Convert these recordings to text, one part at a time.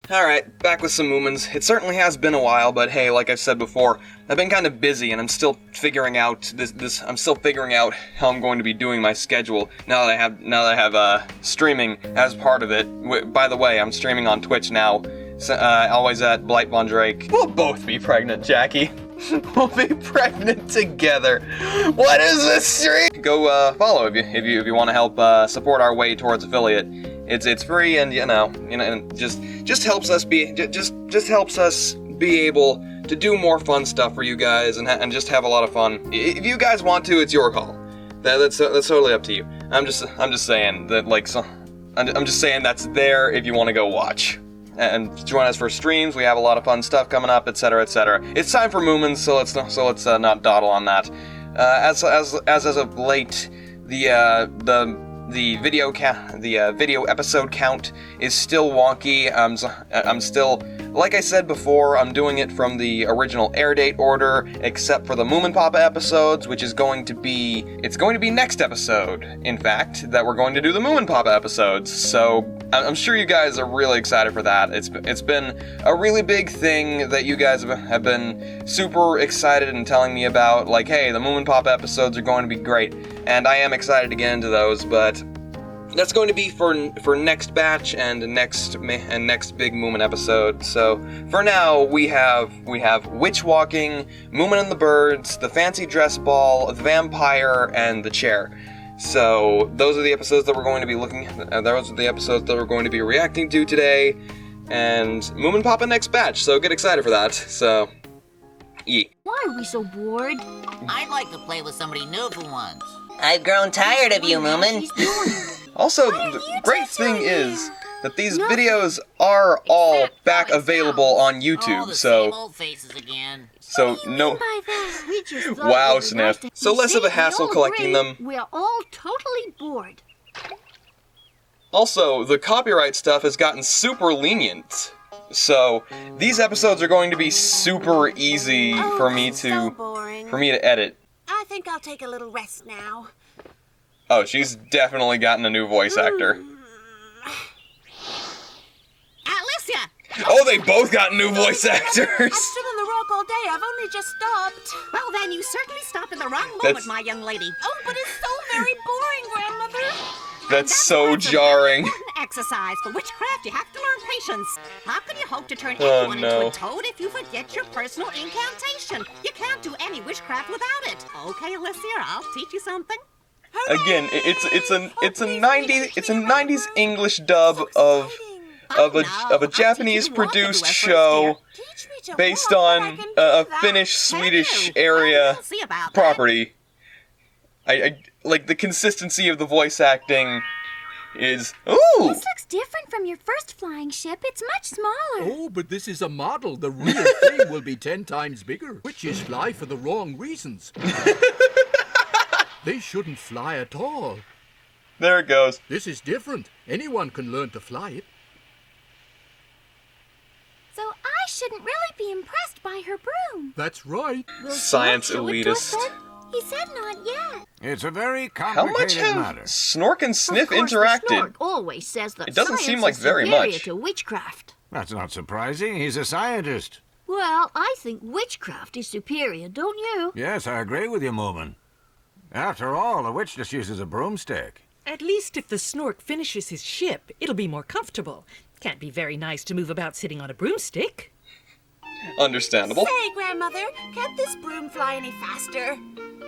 Alright, back with some Moomins. It certainly has been a while, but hey, like I've said before, I've been kind of busy and I'm still figuring out I'm still figuring out how I'm going to be doing my schedule now that I have streaming as part of it. By the way, I'm streaming on Twitch now. Always at Blight Von Drake. We'll both be pregnant, Jackie. We'll be pregnant together. What is this stream? Go follow if you want to help support our way towards affiliate. It's free and you know just helps us be able to do more fun stuff for you guys and just have a lot of fun. If you guys want to, it's your call. That's totally up to you. I'm just saying that I'm just saying that's there if you want to go watch. And join us for streams. We have a lot of fun stuff coming up, etc., etc. It's time for Moomins, so let's not dawdle on that. As of late, the video episode count is still wonky. I'm still, like I said before, I'm doing it from the original air date order, except for the Moomin Papa episodes, which is going to be next episode, in fact, that we're going to do the Moomin Papa episodes. So I'm sure you guys are really excited for that. It's been a really big thing that you guys have been super excited and telling me about, like, hey, the Moomin Papa episodes are going to be great, and I am excited to get into those, but that's going to be for next batch and next big Moomin episode. So for now, we have Witch Walking, Moomin and the Birds, the Fancy Dress Ball, the Vampire, and the Chair. So those are the episodes that we're going to be those are the episodes that we're going to be reacting to today, and Moomin Papa next batch. So get excited for that. So, yeah. Why are we so bored? I'd like to play with somebody new for once. I've grown tired of you, Moomin. Also, the great thing is that these videos are all back available on YouTube, Same old faces again. so no. Wow, Sniff. So less of a hassle collecting them. We're all totally bored. Also, the copyright stuff has gotten super lenient. So these episodes are going to be super easy for me to edit. I think I'll take a little rest now. Oh, she's definitely gotten a new voice actor. Alicia! Oh, they both got new voice actors! I've stood on the rock all day. I've only just stopped. Well, then you certainly stopped at the wrong moment, That's- my young lady. Oh, but it's so very boring, Grandmother. That's so jarring. Exercise for witchcraft, you have to learn patience. How can you hope to turn Oh, anyone no. into a toad if you forget your personal incantation? You can't do any witchcraft without it. Okay, Alicia, I'll teach you something. Again, it's a 90s English dub of a Japanese produced show based on a Finnish Swedish area property. I like the consistency of the voice acting is ooh. This looks different from your first flying ship. It's much smaller. Oh, but this is a model. The real thing will be 10 times bigger. Witches fly for the wrong reasons. They shouldn't fly at all. There it goes. This is different. Anyone can learn to fly it. So I shouldn't really be impressed by her broom. That's right. Will Science Snork show it to us elitist. then? He said not yet. It's a very How much complicated have matter. Snork and Sniff Of course, the interacted? Snork always says that It doesn't science seem like is very superior much. to witchcraft. That's not surprising. He's a scientist. Well, I think witchcraft is superior, don't you? Yes, I agree with you, Moomin. After all, a witch just uses a broomstick. At least if the Snork finishes his ship, it'll be more comfortable. Can't be very nice to move about sitting on a broomstick. Understandable. Say, Grandmother, can't this broom fly any faster?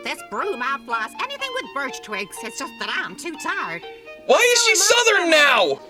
This broom outflies anything with birch twigs. It's just that I'm too tired. Why is she Southern now?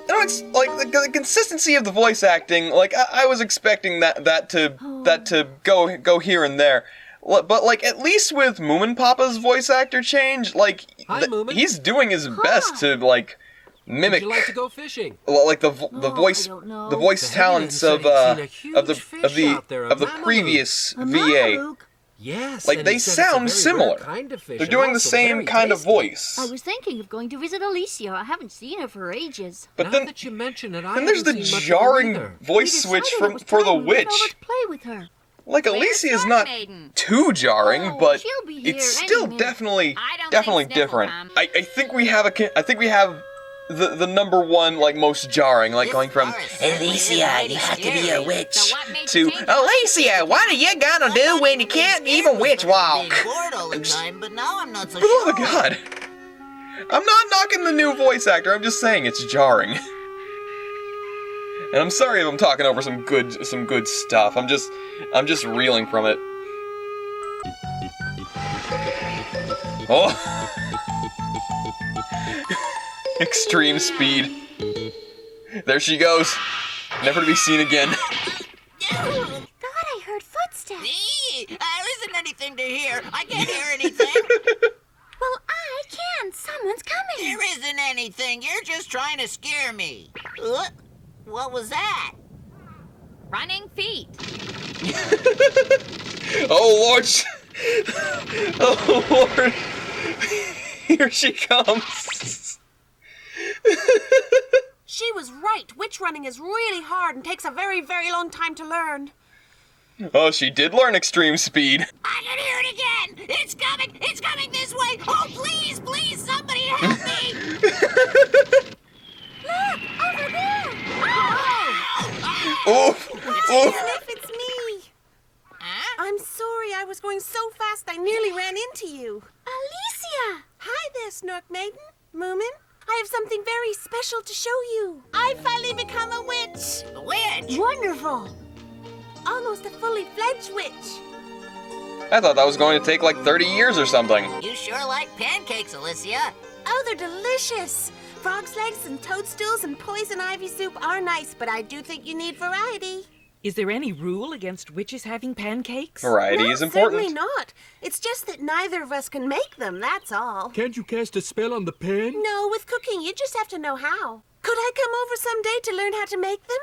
The consistency of the voice acting. Like I was expecting that to go here and there. But like at least with Moomin Papa's voice actor change, like Hi, Moomin. he's doing his best to like mimic Would you like to go fishing? like the I voice don't know. the voice The talents headman of said he'd seen a huge fish out there, a the Mameluke. previous A VA. Mameluke? Yes. Like and they he said it's a sound very similar. rare kind of fish They're and doing the also same very kind of tasty. voice. I was thinking of going to visit Alicia. I haven't seen her for ages. But Now then that you mention it, I then there's the haven't seen much of her jarring either. voice We switch decided it was for the time we went witch. over to play with her. Like Where's Alicia is Storm not Maiden? too jarring, Oh, but she'll be here it's any still minute. definitely I don't definitely think Sniff will different. come. I think we have the number one, like, most jarring, like going from Alicia, you have to be a witch. to Alicia, what are you gonna do when you can't even witch walk? But now I'm not so For the love of God. I'm not knocking the new voice actor, I'm just saying it's jarring. And I'm sorry if I'm talking over some good stuff. I'm just reeling from it. Oh. Extreme speed. There she goes. Never to be seen again. Thought I heard footsteps. There isn't anything to hear. I can't hear anything. Well, I can. Someone's coming. There isn't anything. You're just trying to scare me. What was that? Running feet. Oh Lord! Oh Lord! Here she comes. She was right. Witch running is really hard and takes a very, very long time to learn. Oh, she did learn extreme speed. I can hear it again. It's coming. It's coming this way. Oh, please, please, somebody help me. Look, over there. Oof! Oof! Sniff, it's me. I'm sorry. I was going so fast I nearly ran into you. Alicia. Hi there, Snork Maiden. Moomin. I have something very special to show you. I've finally become a witch. A witch? Wonderful. Almost a fully fledged witch. I thought that was going to take like 30 years or something. You sure like pancakes, Alicia. Oh, they're delicious. Frog's legs and toadstools and poison ivy soup are nice, but I do think you need variety. Is there any rule against witches having pancakes? Variety No, is important. certainly not. It's just that neither of us can make them, that's all. Can't you cast a spell on the pan? No, with cooking, you just have to know how. Could I come over someday to learn how to make them?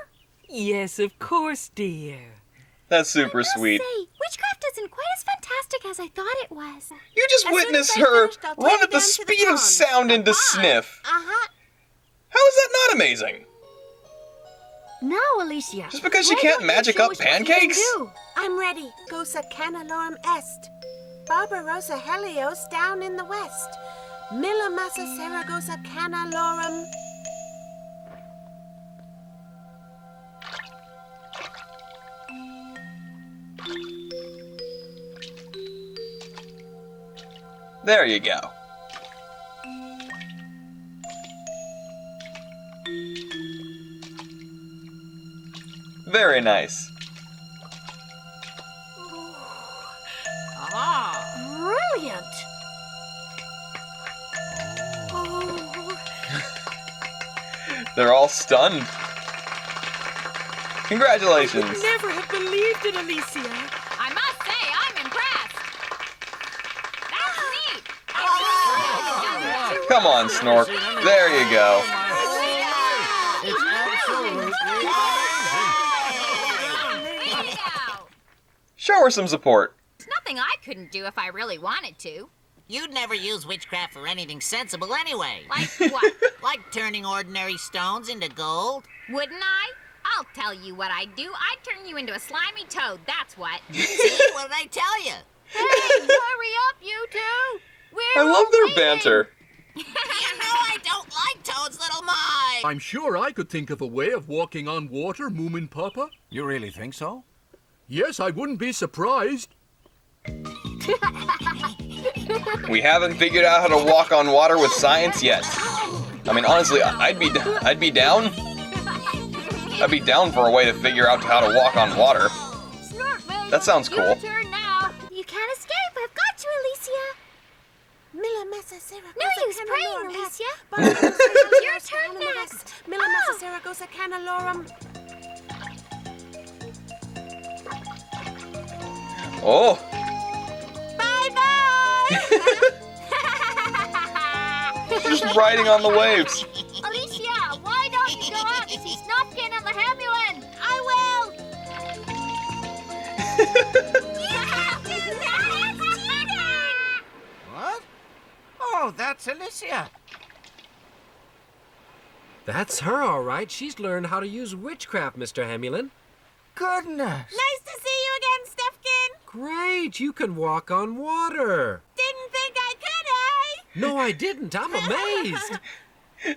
Yes, of course, dear. That's super sweet. Say, witchcraft isn't quite as fantastic as I thought it was. You just As soon witnessed as I her finished, I'll take run you at the down to the speed of pond. sound into sniff. Uh-huh. How is that not amazing? No, Alicia. Just because she Why can't don't you magic show up us what you can pancakes? do? I'm ready. Gosa canalorum est. Barbarossa helios down in the west. Milla massa Saragossa canalorum. There you go. Very nice. Brilliant. Oh. They're all stunned. Congratulations. Would never have believed it, Alicia. I must say, I'm impressed. That's neat. Come on, Snork. There you go. It's absolutely Show her some support. It's nothing I couldn't do if I really wanted to. You'd never use witchcraft for anything sensible anyway. Like what? Like turning ordinary stones into gold. Wouldn't I? I'll tell you what I'd do. I'd turn you into a slimy toad, that's what. See, what did I tell you? Hey, hurry up, you two! We're I love their waiting. banter. You know I don't like toads, little Mike. I'm sure I could think of a way of walking on water, Moomin Papa. You really think so? Yes, I wouldn't be surprised. We haven't figured out how to walk on water with science yet. I mean, honestly, I'd be down. I'd be down for a way to figure out how to walk on water. That sounds cool. Your turn now. You can't escape. I've got you, Alicia. Milla massa Saragossa No use praying, canalorum est. Alicia. Barbarossa Your helios turn down in the next. west. Milla massa Saragossa canalorum. Oh, Bye-bye! just riding on the waves. Alicia, why don't you go out to see Snufkin and the Hamulan? I will! What? Oh, that's Alicia. That's her, all right. She's learned how to use witchcraft, Mr. Hamulin. Goodness. Nice to see you again, Stefkin! Great, you can walk on water. Didn't think I could, eh? No, I didn't. I'm amazed.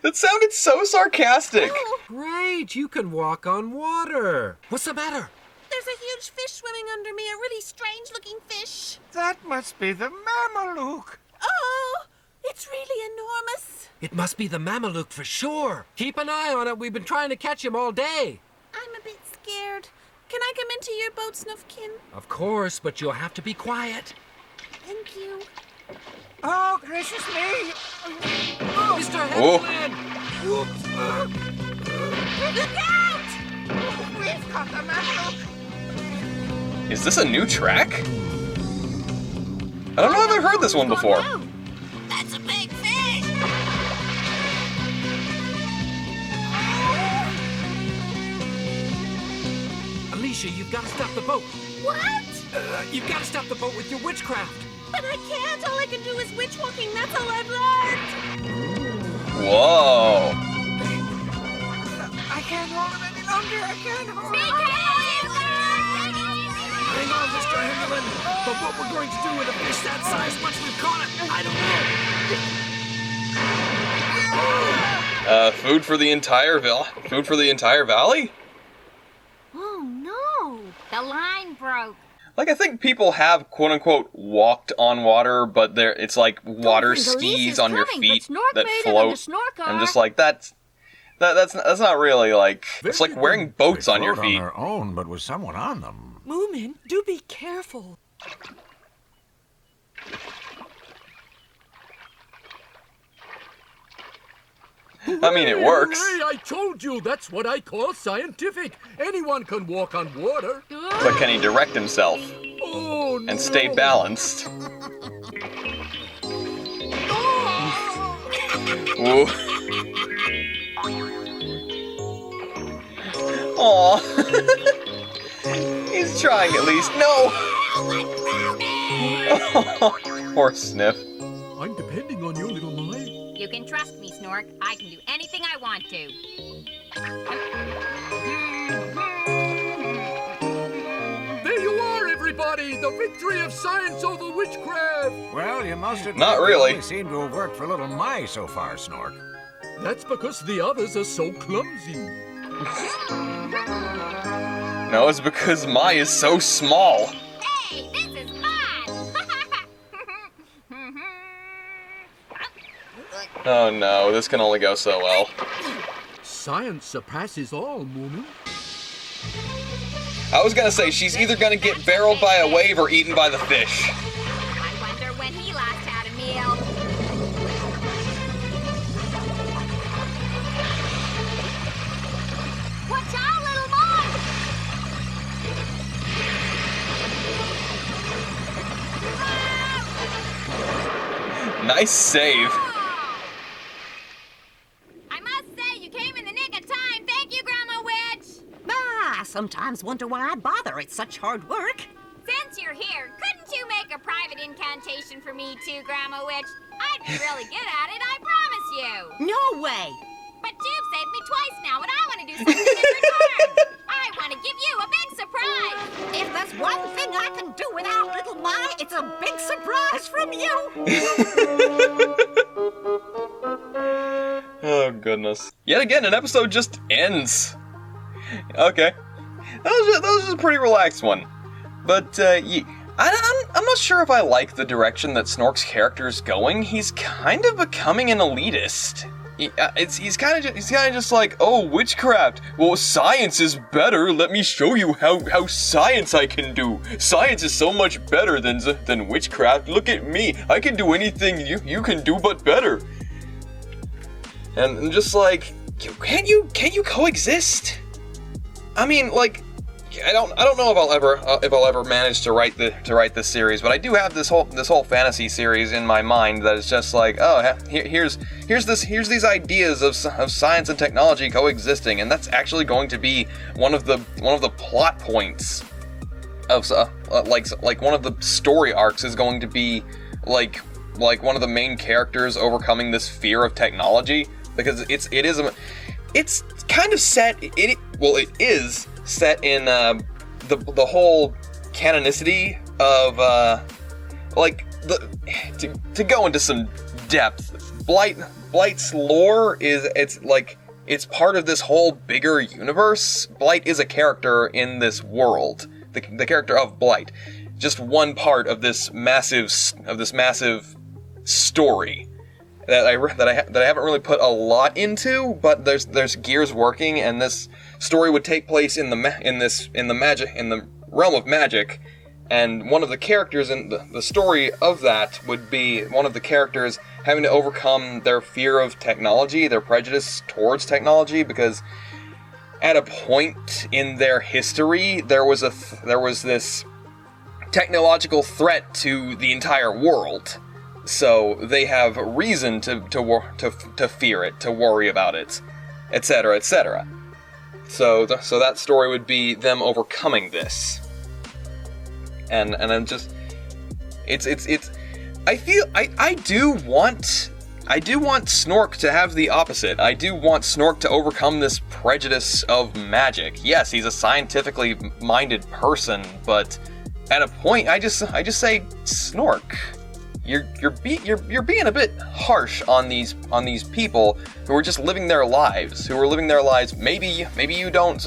That sounded so sarcastic. Great, you can walk on water. What's the matter? There's a huge fish swimming under me, a really strange-looking fish. That must be the Mameluke. Oh, it's really enormous. It must be the Mameluke for sure. Keep an eye on it. We've been trying to catch him all day. I'm a bit scared. Can I come into your boat, Snufkin? Of course, but you'll have to be quiet. Thank you. Oh, gracious me! Mr. Hemlin! Look out! We've caught the Mameluke! Is this a new track? I don't know if I've heard this one before. Oh, no. That's a big fish! Alicia, you've got to stop the boat. What? You've got to stop the boat with your witchcraft. But I can't. All I can do is witch walking. That's all I've learned. Whoa. I can't hold him any longer! I can't hold him! Hang on, Mr. Hemlin. But what we're going to do with a fish that size once we've caught it, I don't know. Food for the entire valley? Oh no! The line broke. Like, I think people have, quote-unquote, walked on water, but it's like water skis on your feet that float. I'm just like, that's not really, like, it's like wearing boats on your feet. On their own, but with someone on them. Moomin, do be careful. I mean, it works. Hooray, I told you, that's what I call scientific. Anyone can walk on water. But can he direct himself Oh, and stay balanced? Ooh. Aw. He's trying at least. No! Poor Sniff. I'm depending on you, little Mai. You can trust me, Snork. I can do anything I want to. There you are, everybody! The victory of science over witchcraft! Well, you must admit, Not really. You only seem to have worked for little Mai so far, Snork. That's because the others are so clumsy. No, it's because Mai is so small. Hey, this is fun! Oh no, this can only go so well. Science surpasses all, Moomin. I was gonna say, she's either gonna get barreled by a wave or eaten by the fish. I wonder when he last had a meal. Watch out, little boy! Nice save. I must say, you came in the nick of time. Thank you, Grandma Witch. I sometimes wonder why I bother. It's such hard work. Since you're here, couldn't you make a private incantation for me too, Grandma Witch? I'd be really good at it, I promise you. No way. But you've saved me twice now, and I want to do something in return. I want to give you a big surprise. If there's one thing I can do without little Mai, it's a big surprise from you. Oh, goodness. Yet again, an episode just ends. Okay. That was just a pretty relaxed one. But, I'm not sure if I like the direction that Snork's character is going. He's kind of becoming an elitist. He's kind of just like, oh, witchcraft. Well, science is better. Let me show you how science I can do. Science is so much better than witchcraft. Look at me. I can do anything you can do, but better. And I'm just like, can you coexist? I mean, like, I don't know if I'll ever manage to write this series, but I do have this whole fantasy series in my mind that is just like, oh, here's these ideas of science and technology coexisting, and that's actually going to be one of the plot points of like one of the story arcs is going to be like one of the main characters overcoming this fear of technology, because it is kind of set. It is set in the whole canonicity of to go into some depth. Blight Blight's lore it's part of this whole bigger universe. Blight is a character in this world. The character of Blight. Just one part of this massive story that I haven't really put a lot into, but there's gears working, and this story would take place in the realm of magic, and one of the characters in the story of that would be one of the characters having to overcome their fear of technology, their prejudice towards technology, because at a point in their history there was this technological threat to the entire world. So they have reason to fear it, to worry about it, etc., etc. So that story would be them overcoming this. And I'm just, I do want Snork to have the opposite. I do want Snork to overcome this prejudice of magic. Yes, he's a scientifically minded person, but at a point, I just say, Snork, you're being a bit harsh on these people who are just living their lives. Maybe you don't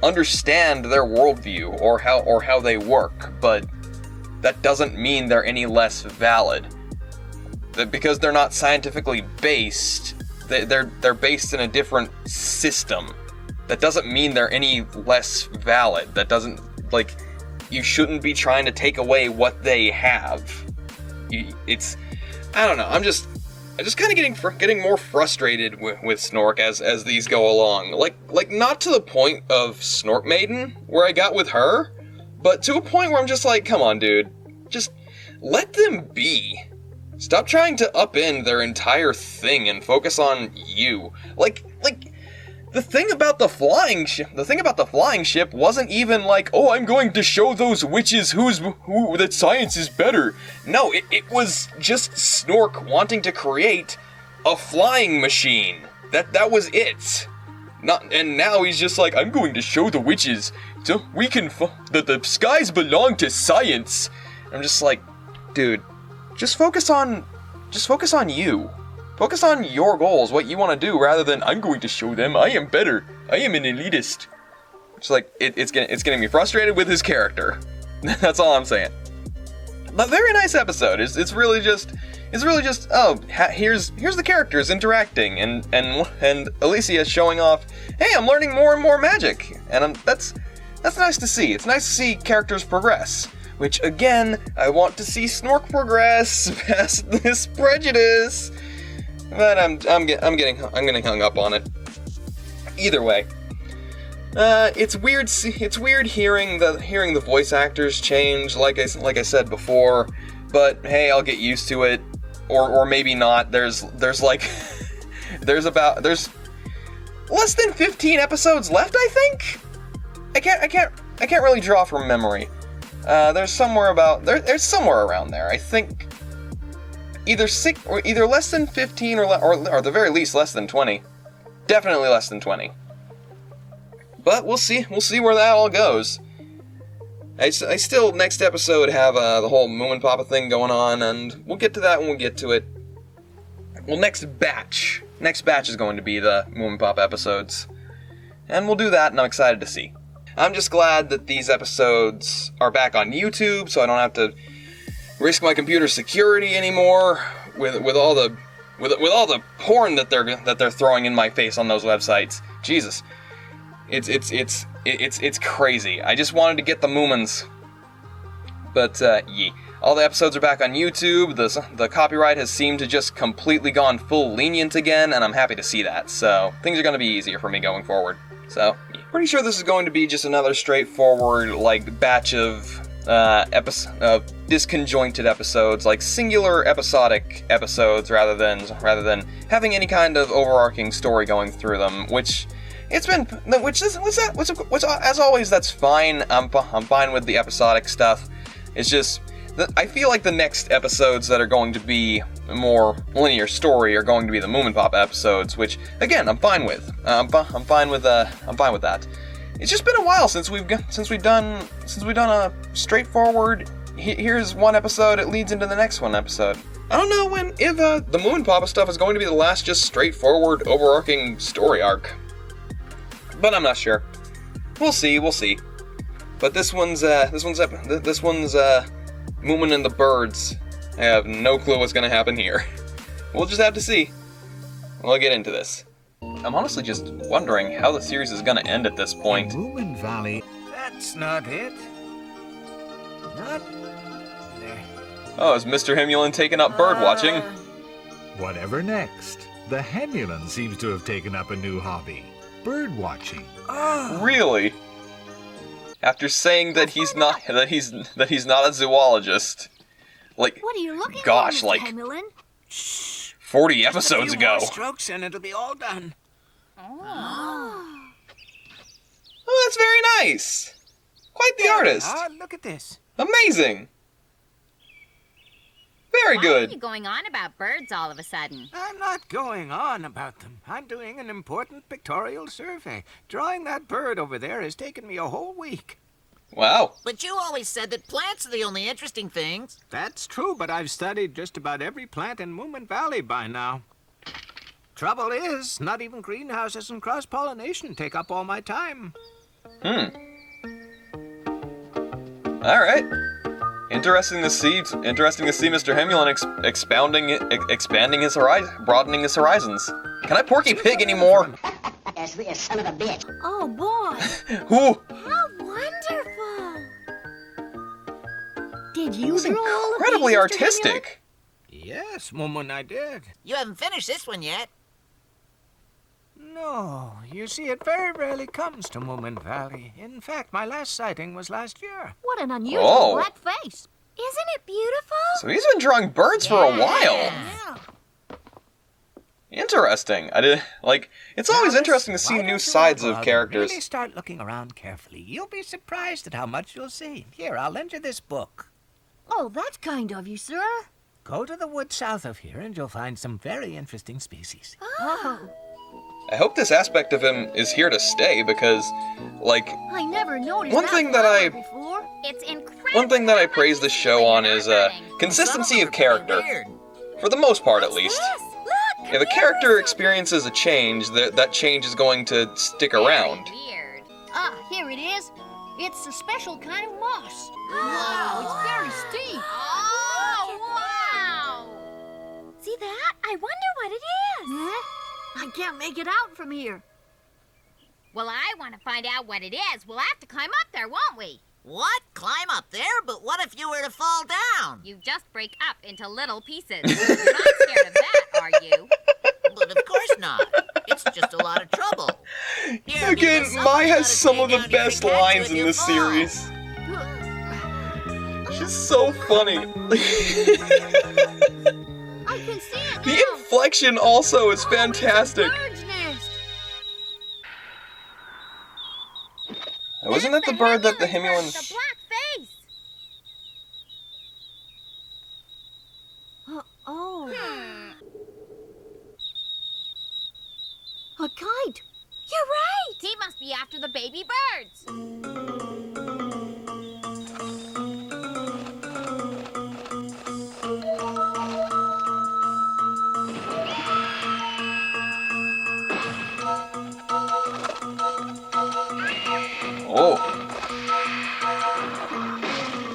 understand their worldview or how they work, but that doesn't mean they're any less valid. Because they're not scientifically based, they're based in a different system. That doesn't mean they're any less valid. That doesn't, you shouldn't be trying to take away what they have. I don't know. I'm just kind of getting more frustrated with Snork as these go along. Like not to the point of Snork Maiden where I got with her, but to a point where I'm just like, come on, dude, just let them be. Stop trying to upend their entire thing and focus on you. Like the thing about the flying ship wasn't even like, oh, I'm going to show those witches who that science is better. No, it was just Snork wanting to create a flying machine. That was it. And now he's just like, I'm going to show the witches so we can that the skies belong to science. I'm just like, dude, just focus on you. Focus on your goals, what you want to do, rather than I'm going to show them I am better. I am an elitist. It's like it's getting me frustrated with his character. That's all I'm saying. But very nice episode. It's really just here's the characters interacting and Alicia showing off. Hey, I'm learning more and more magic, and that's nice to see. It's nice to see characters progress. Which again, I want to see Snork progress past this prejudice. But I'm getting hung up on it. Either way, it's weird hearing the voice actors change, like I said before. But hey, I'll get used to it, or maybe not. There's like there's less than 15 episodes left, I think. I can't really draw from memory. There's somewhere around there. I think either less than 15 or at the very least less than 20. Definitely less than 20. But we'll see where that all goes. I still, next episode, have the whole Moomin Papa thing going on, and we'll get to that when we get to it. Well, next batch is going to be the Moomin Papa episodes. And we'll do that, and I'm excited to see. I'm just glad that these episodes are back on YouTube, so I don't have to risk my computer's security anymore with all the porn that they're throwing in my face on those websites. Jesus, it's crazy. I just wanted to get the Moomins, but all the episodes are back on YouTube. The copyright has seemed to just completely gone full lenient again, and I'm happy to see that. So things are going to be easier for me going forward. So pretty sure this is going to be just another straightforward batch of disconjointed episodes, like singular episodic episodes, rather than having any kind of overarching story going through them. Which as always, that's fine. I'm fine with the episodic stuff. It's just I feel like the next episodes that are going to be more linear story are going to be the Moomin Papa episodes, which again I'm fine with. I'm fine with that. It's just been a while since we've done a straightforward. Here's one episode. It leads into the next one episode. I don't know if the Moomin Papa stuff is going to be the last just straightforward, overarching story arc. But I'm not sure. We'll see. But this one's Moomin and the Birds. I have no clue what's gonna happen here. We'll just have to see. We'll get into this. I'm honestly just wondering how the series is gonna end at this point. Moominvalley. That's not it. Not there. Oh, is Mr. Hemulin taking up bird watching? Whatever next. The Hemulin seems to have taken up a new hobby. Bird watching. Really? After saying that he's not a zoologist. Like, What are you looking gosh, for, Mr. like Hemulin? 40 episodes a few more ago. strokes and it'll be all done. Oh, that's very nice. Quite the artist. Look at this. Amazing. Very Why good. are you going on about birds all of a sudden? I'm not going on about them. I'm doing an important pictorial survey. Drawing that bird over there has taken me a whole week. Wow. But you always said that plants are the only interesting things. That's true, but I've studied just about every plant in Moominvalley by now. Trouble is, not even greenhouses and cross-pollination take up all my time. All right. Interesting to see Mr. Hemulin expanding his horizon, broadening his horizons. Can I Porky Pig anymore? Son of a bitch. Oh, boy. Who? How wonderful. Did you It's draw all of incredibly these, Mr. artistic. Yes, Moomin, I did. You haven't finished this one yet. No, you see, it very rarely comes to Moominvalley. In fact, my last sighting was last year. What an unusual Oh. black face. Isn't it beautiful? So he's been drawing birds for a while. Yeah. Interesting. It's always interesting to see new sides of characters. Really start looking around carefully. You'll be surprised at how much you'll see. Here, I'll lend you this book. Oh, that's kind of you, sir. Go to the woods south of here and you'll find some very interesting species. Oh, I hope this aspect of him is here to stay because, I never noticed One that thing that flower I- before. It's incredible. one thing that I praise this show on is consistency of character. For the most part, at least. Look. If a character experiences a change, that change is going to stick around. Weird. Ah, here it is. It's a special kind of moss. Wow, it's very steep. Oh, wow! See that? I wonder what it is. Huh? I can't make it out from here. Well, I want to find out what it is. We'll have to climb up there, won't we? What? Climb up there? But what if you were to fall down? You just break up into little pieces. You're not scared of that, are you? But of course not. It's just a lot of trouble. Here, Again, because Mai someone's has gotta some of take the down your best pickaxe lines when in you this fall. series. She's so funny. I can see it The now. inflection also is fantastic. Bird's nest. Wasn't that the bird that the Hemulin... The black face. Oh. A kite. You're right. He must be after the baby birds.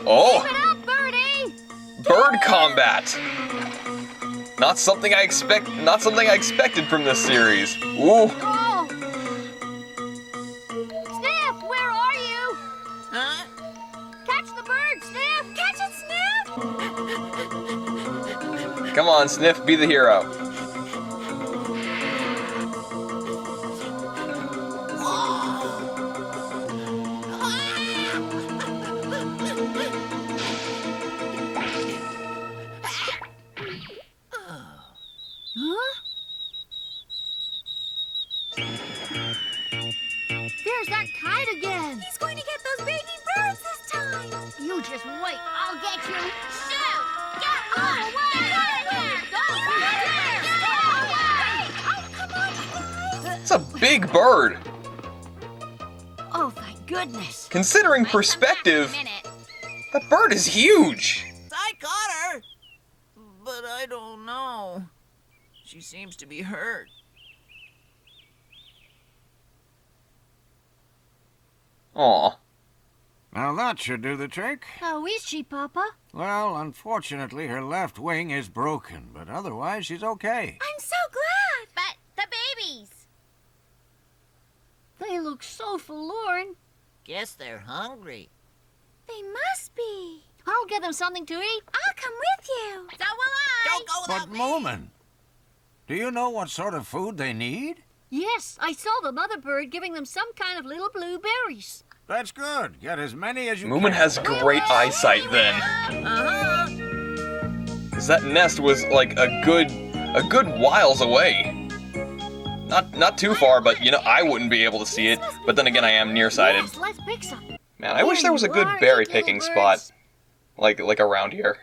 Oh, Keep it up, Birdie. bird combat. Not something I expected from this series. Ooh. Oh. Sniff, where are you? Huh? Catch the bird, Sniff. Catch it, Sniff. Come on, Sniff, be the hero. Huh? There's that kite again. He's going to get those baby birds this time. You just wait. I'll get you. Shoot! Get away! It's a big bird. Oh, thank goodness. Considering Might come back in a perspective, minute. that bird is huge. I caught her. But but I don't know. She seems to be hurt. Aw. Now that should do the trick. How is she, Papa? Well, unfortunately, her left wing is broken, but otherwise she's okay. I'm so glad! But the babies! They look so forlorn. Guess they're hungry. They must be. I'll get them something to eat. I'll come with you. So will I. Don't go But, without me. Moomin, do you know what sort of food they need? Yes, I saw the mother bird giving them some kind of little blueberries. That's good. Get as many as you Moomin can. has great eyesight then. Uh-huh. 'Cause that nest was like a good whiles away. Not too far, but you know, I wouldn't be able to see it. But then again, I am nearsighted. Yes, let's pick some. Man, I wish there was a good berry picking spot. Like around here.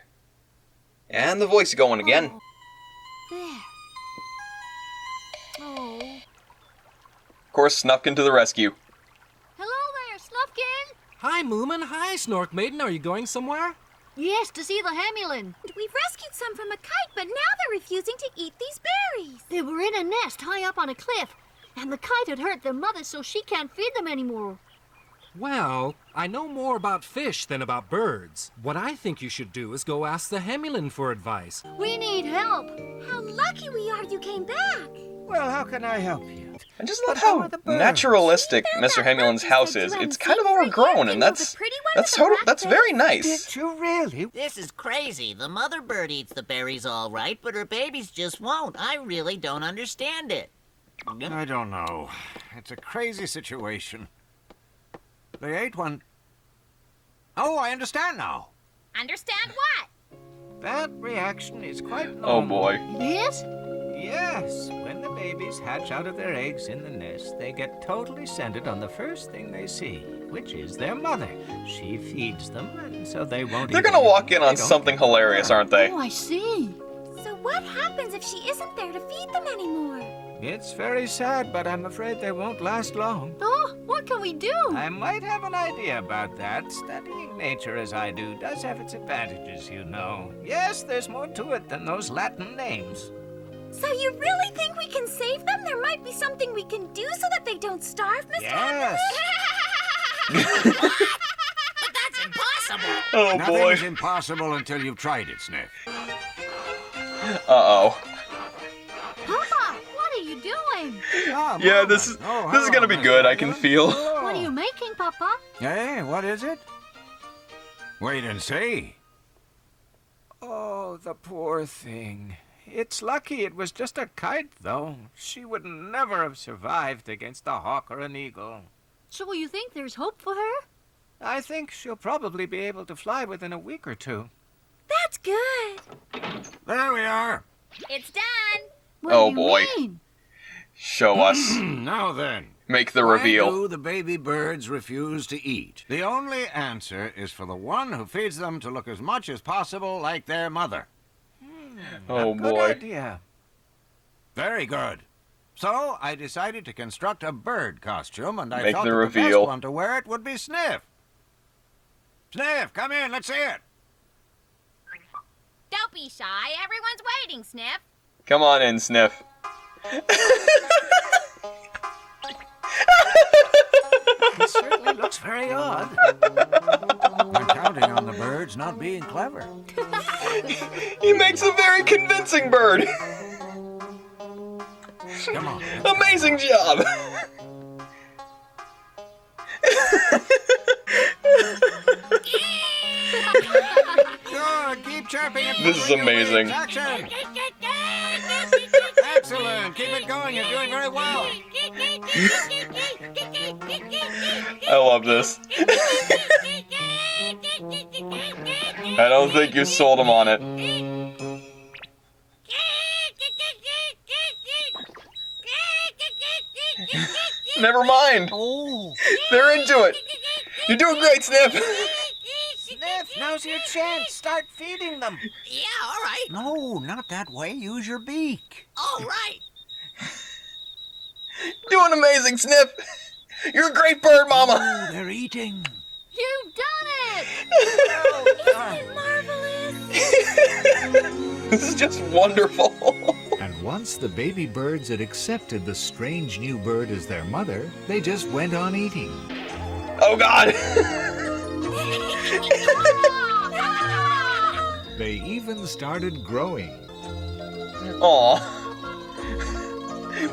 And the voice going again. There. Oh. Of course, Snufkin to the rescue. Hello there, Snufkin. Hi, Moomin. Hi, Snork Maiden. Are you going somewhere? Yes, to see the Hemulin. We've rescued some from a kite, but now they're refusing to eat these berries. They were in a nest high up on a cliff, and the kite had hurt their mother, so she can't feed them anymore. Well, I know more about fish than about birds. What I think you should do is go ask the Hemulin for advice. We need help. How lucky we are you came back. Well, how can I help you? I just love how naturalistic Mr. Hemulin's house is. It's kind of overgrown, and that's very nice. Did you really? This is crazy. The mother bird eats the berries all right, but her babies just won't. I really don't understand it. I don't know. It's a crazy situation. They ate one. Oh, I understand now. Understand what? That reaction is quite normal. Oh boy. Yes? Yes. When the babies hatch out of their eggs in the nest, they get totally centered on the first thing they see, which is their mother. She feeds them, and so they won't They're gonna walk in on something hilarious, aren't they? Oh, I see. So what happens if she isn't there to feed them anymore? It's very sad, but I'm afraid they won't last long. Oh, what can we do? I might have an idea about that. Studying nature as I do does have its advantages, you know. Yes, there's more to it than those Latin names. So you really think we can save them? There might be something we can do so that they don't starve, Mr. Yes. But that's impossible. Oh boy. Nothing's impossible until you've tried it, Sniff. Uh-oh. Papa, what are you doing? Yeah, this is gonna be good, I can feel. What are you making, Papa? Hey, what is it? Wait and see. Oh, the poor thing. It's lucky it was just a kite, though. She would never have survived against a hawk or an eagle. So you think there's hope for her? I think she'll probably be able to fly within a week or two. That's good. There we are. It's done. Oh boy. Show us. Now then. Make the Why reveal. do the baby birds refuse to eat? The only answer is for the one who feeds them to look as much as possible like their mother. Oh Good boy. idea. Very good. So I decided to construct a bird costume, and I Make thought the that the reveal. best one to wear it would be Sniff. Sniff, come in, let's see it. Don't be shy. Everyone's waiting, Sniff. Come on in, Sniff. It certainly looks very odd. I'm counting on the birds not being clever. He makes a very convincing bird. Come on. Amazing job. Good, keep chirping it. This is amazing. Action. Excellent, keep it going, you're doing very well. I love this. I don't think you sold him on it. Never mind. Oh. They're into it. You're doing great, Sniff. Sniff, now's your chance. Start feeding them. Yeah, all right. No, not that way. Use your beak. All right. Doing amazing, Sniff. You're a great bird, Mama. Oh, they're eating. You've done it! Oh, Isn't it marvelous? This is just wonderful. And once the baby birds had accepted the strange new bird as their mother, they just went on eating. Oh God! They even started growing. Aw.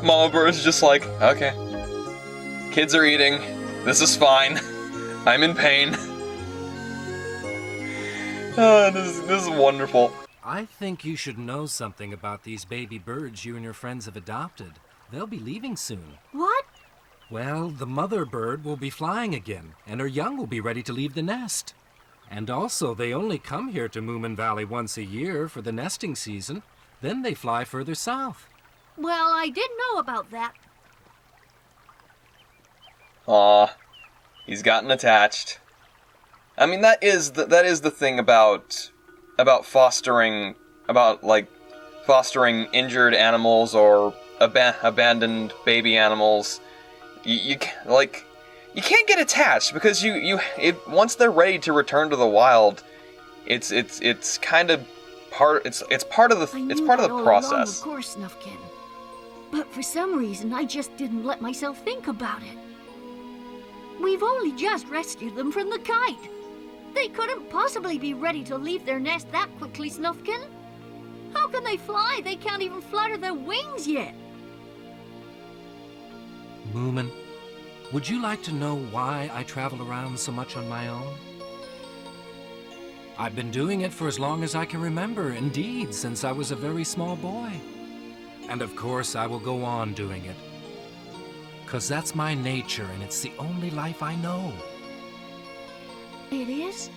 Mama Bird's just like, okay. Kids are eating. This is fine. I'm in pain. This is wonderful. I think you should know something about these baby birds you and your friends have adopted. They'll be leaving soon. What? Well, the mother bird will be flying again, and her young will be ready to leave the nest. And also, they only come here to Moominvalley once a year for the nesting season. Then they fly further south. Well, I did know about that. Aw, he's gotten attached. I mean, that is the thing about fostering injured animals or abandoned baby animals. You can't get attached because once they're ready to return to the wild, it's kind of part of the process. Of course, Snufkin. But for some reason, I just didn't let myself think about it. We've only just rescued them from the kite. They couldn't possibly be ready to leave their nest that quickly, Snufkin. How can they fly? They can't even flutter their wings yet. Moomin, would you like to know why I travel around so much on my own? I've been doing it for as long as I can remember, indeed, since I was a very small boy. And of course, I will go on doing it. 'Cause that's my nature, and it's the only life I know. It is?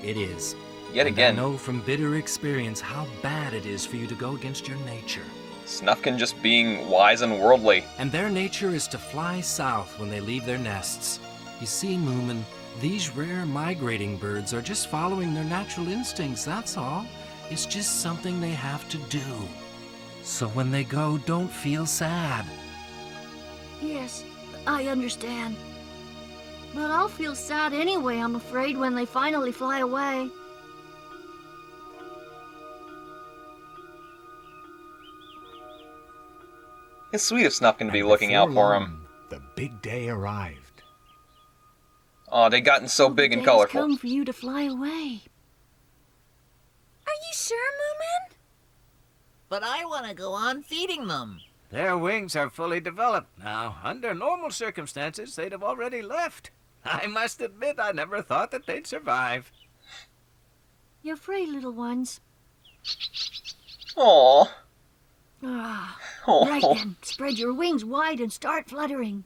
It is. Yet again. And I know from bitter experience how bad it is for you to go against your nature. Snufkin just being wise and worldly. And their nature is to fly south when they leave their nests. You see, Moomin, these rare migrating birds are just following their natural instincts, that's all. It's just something they have to do. So when they go, don't feel sad. Yes, I understand. But I'll feel sad anyway, I'm afraid, when they finally fly away. It's sweet of Snufkin to be looking out for him. The big day arrived. Oh, they've gotten so big and colorful. Come for you to fly away. Are you sure, Moomin? But I want to go on feeding them. Their wings are fully developed now. Under normal circumstances, they'd have already left. I must admit, I never thought that they'd survive. You're free, little ones. Aww. Ah, Aww. right then. Spread your wings wide and start fluttering.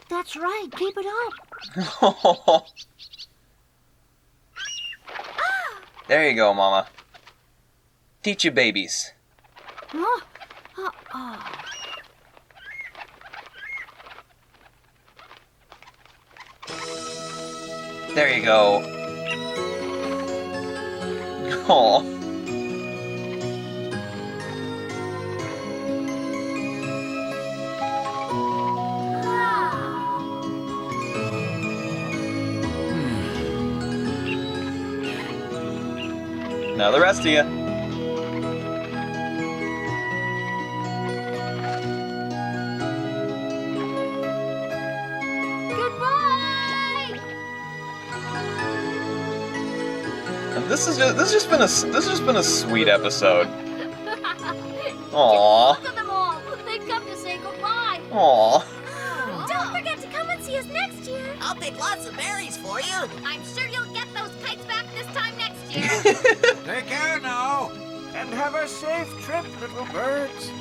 That's right. Keep it up. There you go, Mama. Teach your babies. Huh? There you go. Aw. Now the rest of you. Goodbye. And this has just been a sweet episode. Aww. Look at them all. They've come to say goodbye. Aww. Don't forget to come and see us next year. I'll pick lots of berries for you. I'm sure you'll get those kites back this time next year. Take care now, and have a safe trip, little birds.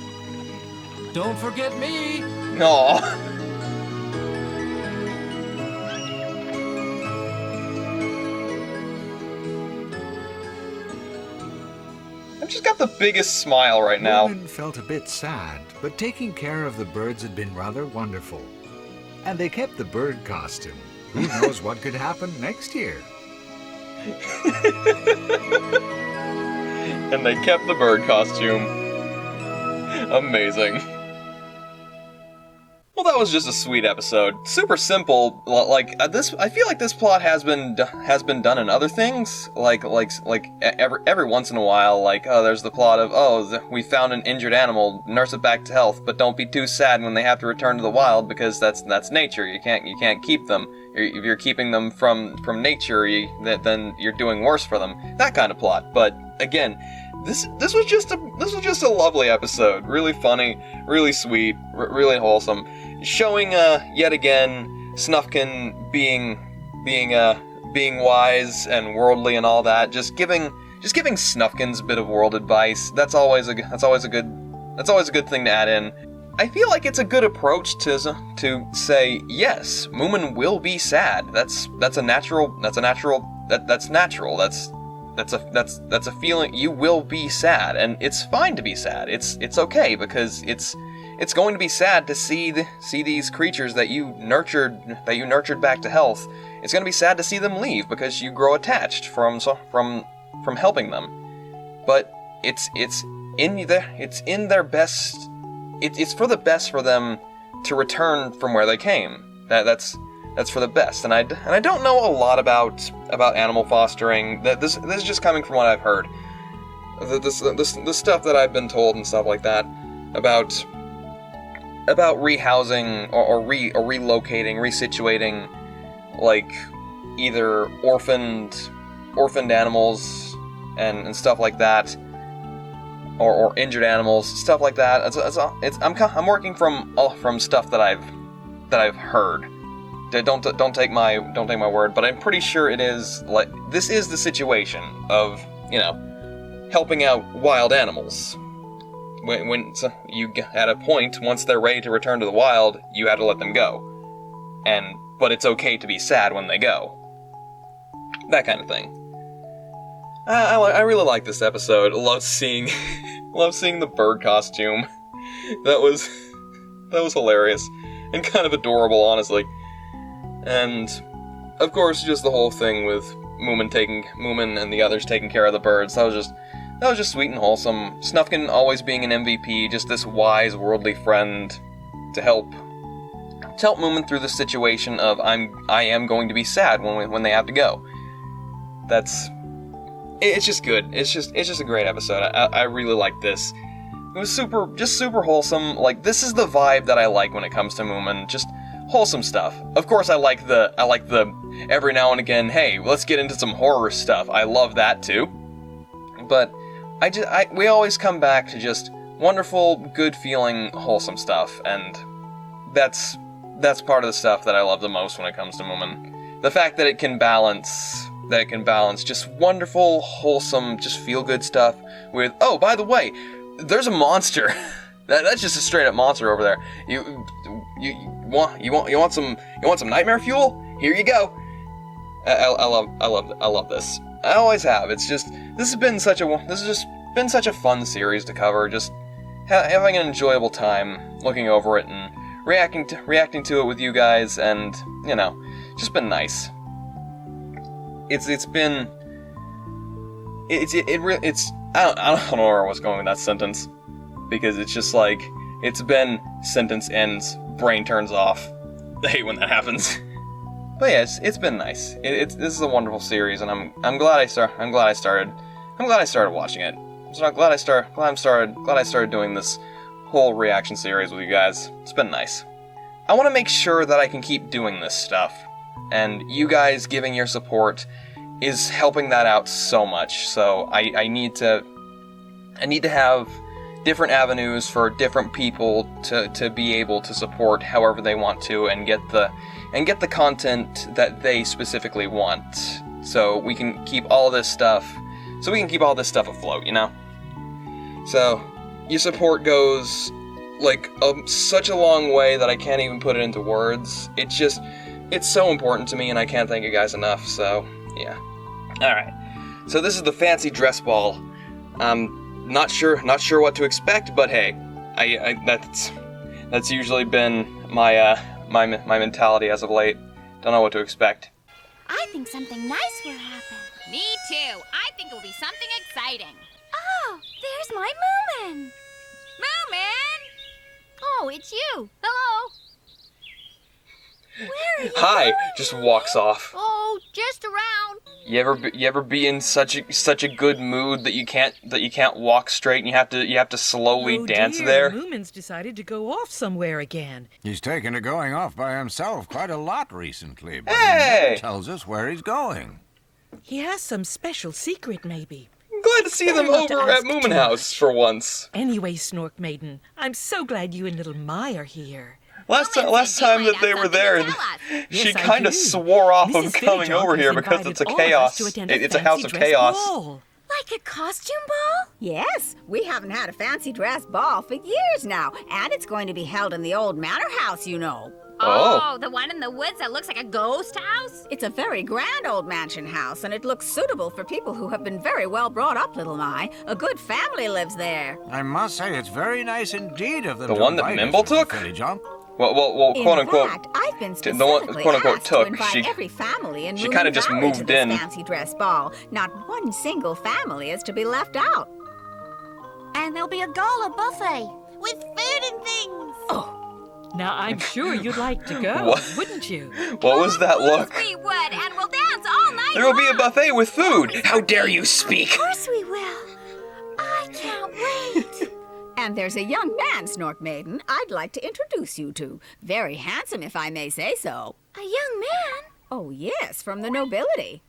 Don't forget me. Aww. I've just got the biggest smile right now. Moomin felt a bit sad, but taking care of the birds had been rather wonderful. And they kept the bird costume. Who knows what could happen next year? And they kept the bird costume. Amazing. Well, that was just a sweet episode. Super simple. Like this, I feel like this plot has been done in other things. Like every once in a while. Like, oh, there's the plot of we found an injured animal, nurse it back to health, but don't be too sad when they have to return to the wild because that's nature. You can't keep them. If you're keeping them from nature, then you're doing worse for them. That kind of plot. But again, this was just a lovely episode. Really funny, really sweet, really wholesome. Showing yet again Snufkin being wise and worldly and all that. Just giving Snufkins a bit of world advice. That's always a good thing to add in. I feel like it's a good approach to say, yes, Moomin will be sad. That's natural. That's a feeling. You will be sad, and it's fine to be sad. It's okay, because it's going to be sad to see these creatures that you nurtured back to health. It's going to be sad to see them leave because you grow attached from helping them. But it's in their best. It's for the best for them to return from where they came. That's for the best. And I don't know a lot about animal fostering. This is just coming from what I've heard. The stuff that I've been told and stuff like that about rehousing or relocating, resituating, like either orphaned animals and stuff like that. Or injured animals, stuff like that. I'm working from stuff that I've heard. Don't take my word, but I'm pretty sure it is like this is the situation of helping out wild animals. When you at a point once they're ready to return to the wild, you have to let them go, but it's okay to be sad when they go. That kind of thing. I really like this episode. Love seeing the bird costume. That was hilarious and kind of adorable, honestly. And of course, just the whole thing with Moomin and the others taking care of the birds. That was just sweet and wholesome. Snufkin always being an MVP, just this wise, worldly friend to help Moomin through the situation of I am going to be sad when they have to go. It's just good. It's just a great episode. I really like this. It was super wholesome. Like, this is the vibe that I like when it comes to Moomin. Just wholesome stuff. Of course, I like the every now and again, hey, let's get into some horror stuff. I love that too. But we always come back to just wonderful, good feeling, wholesome stuff, and that's part of the stuff that I love the most when it comes to Moomin. The fact that it can balance just wonderful, wholesome, just feel-good stuff with, oh, by the way, there's a monster. That's just a straight-up monster over there. You want some nightmare fuel? Here you go. I love this. I always have. This has just been such a fun series to cover. Just having an enjoyable time looking over it and reacting to it with you guys, and just been nice. I don't know where I was going with that sentence, because it's just like, it's been sentence ends, brain turns off. I hate when that happens. But yeah, it's been nice. This is a wonderful series, and I'm glad I started watching it. So I'm glad I started doing this whole reaction series with you guys. It's been nice. I want to make sure that I can keep doing this stuff, and you guys giving your support is helping that out so much. So I need to have different avenues for different people to be able to support however they want to and get the content that they specifically want, so we can keep all this stuff afloat, So your support goes like such a long way that I can't even put it into words. It's so important to me, and I can't thank you guys enough. So yeah. All right. So this is the fancy dress ball. Not sure what to expect, but hey, that's usually been my mentality as of late. Don't know what to expect. I think something nice will happen. Me too. I think it will be something exciting. Oh, there's my Moomin. Moomin! Oh, it's you. Hello. Where are you Hi, going? just walks off. Oh, just around. You ever be in such a good mood that you can't walk straight and you have to slowly Oh dance dear, there? Moomins decided to go off somewhere again. He's taken to going off by himself quite a lot recently, but he Hey! never tells us where he's going. He has some special secret, maybe. Glad to see them Better not to over at ask Moomin too House much. for once. Anyway, Snork Maiden, I'm so glad you and little My are here. Last Moomins said time you that they might were have there, something to tell us. she Yes, I kind of do. swore off of Mrs. coming Fittlejohn over here has because it's a invited all of us chaos. to attend a It's a house fancy of dress chaos. ball. Like a costume ball? Yes, we haven't had a fancy dress ball for years now, and it's going to be held in the old manor house, you know. Oh. The one in the woods that looks like a ghost house? It's a very grand old mansion house, and it looks suitable for people who have been very well brought up, little My. A good family lives there. I must say, it's very nice indeed of them The to one that invite Mimble us, Mr. took? Fillyjohn. Well, In quote unquote. fact, I've been the one, specifically quote unquote, asked took. to invite She every family in she kinda just Moominvalley moved to this in. fancy dress ball. Not one single family is to be left out. And there'll be a gala buffet. With food and things. Now, I'm sure you'd like to go, What? wouldn't you? What was that look? We would, and we'll dance all night There will be a long. buffet with food. How dare you speak? Of course we will. I can't wait. And there's a young man, Snork Maiden, I'd like to introduce you to. Very handsome, if I may say so. A young man? Oh, yes, from the nobility.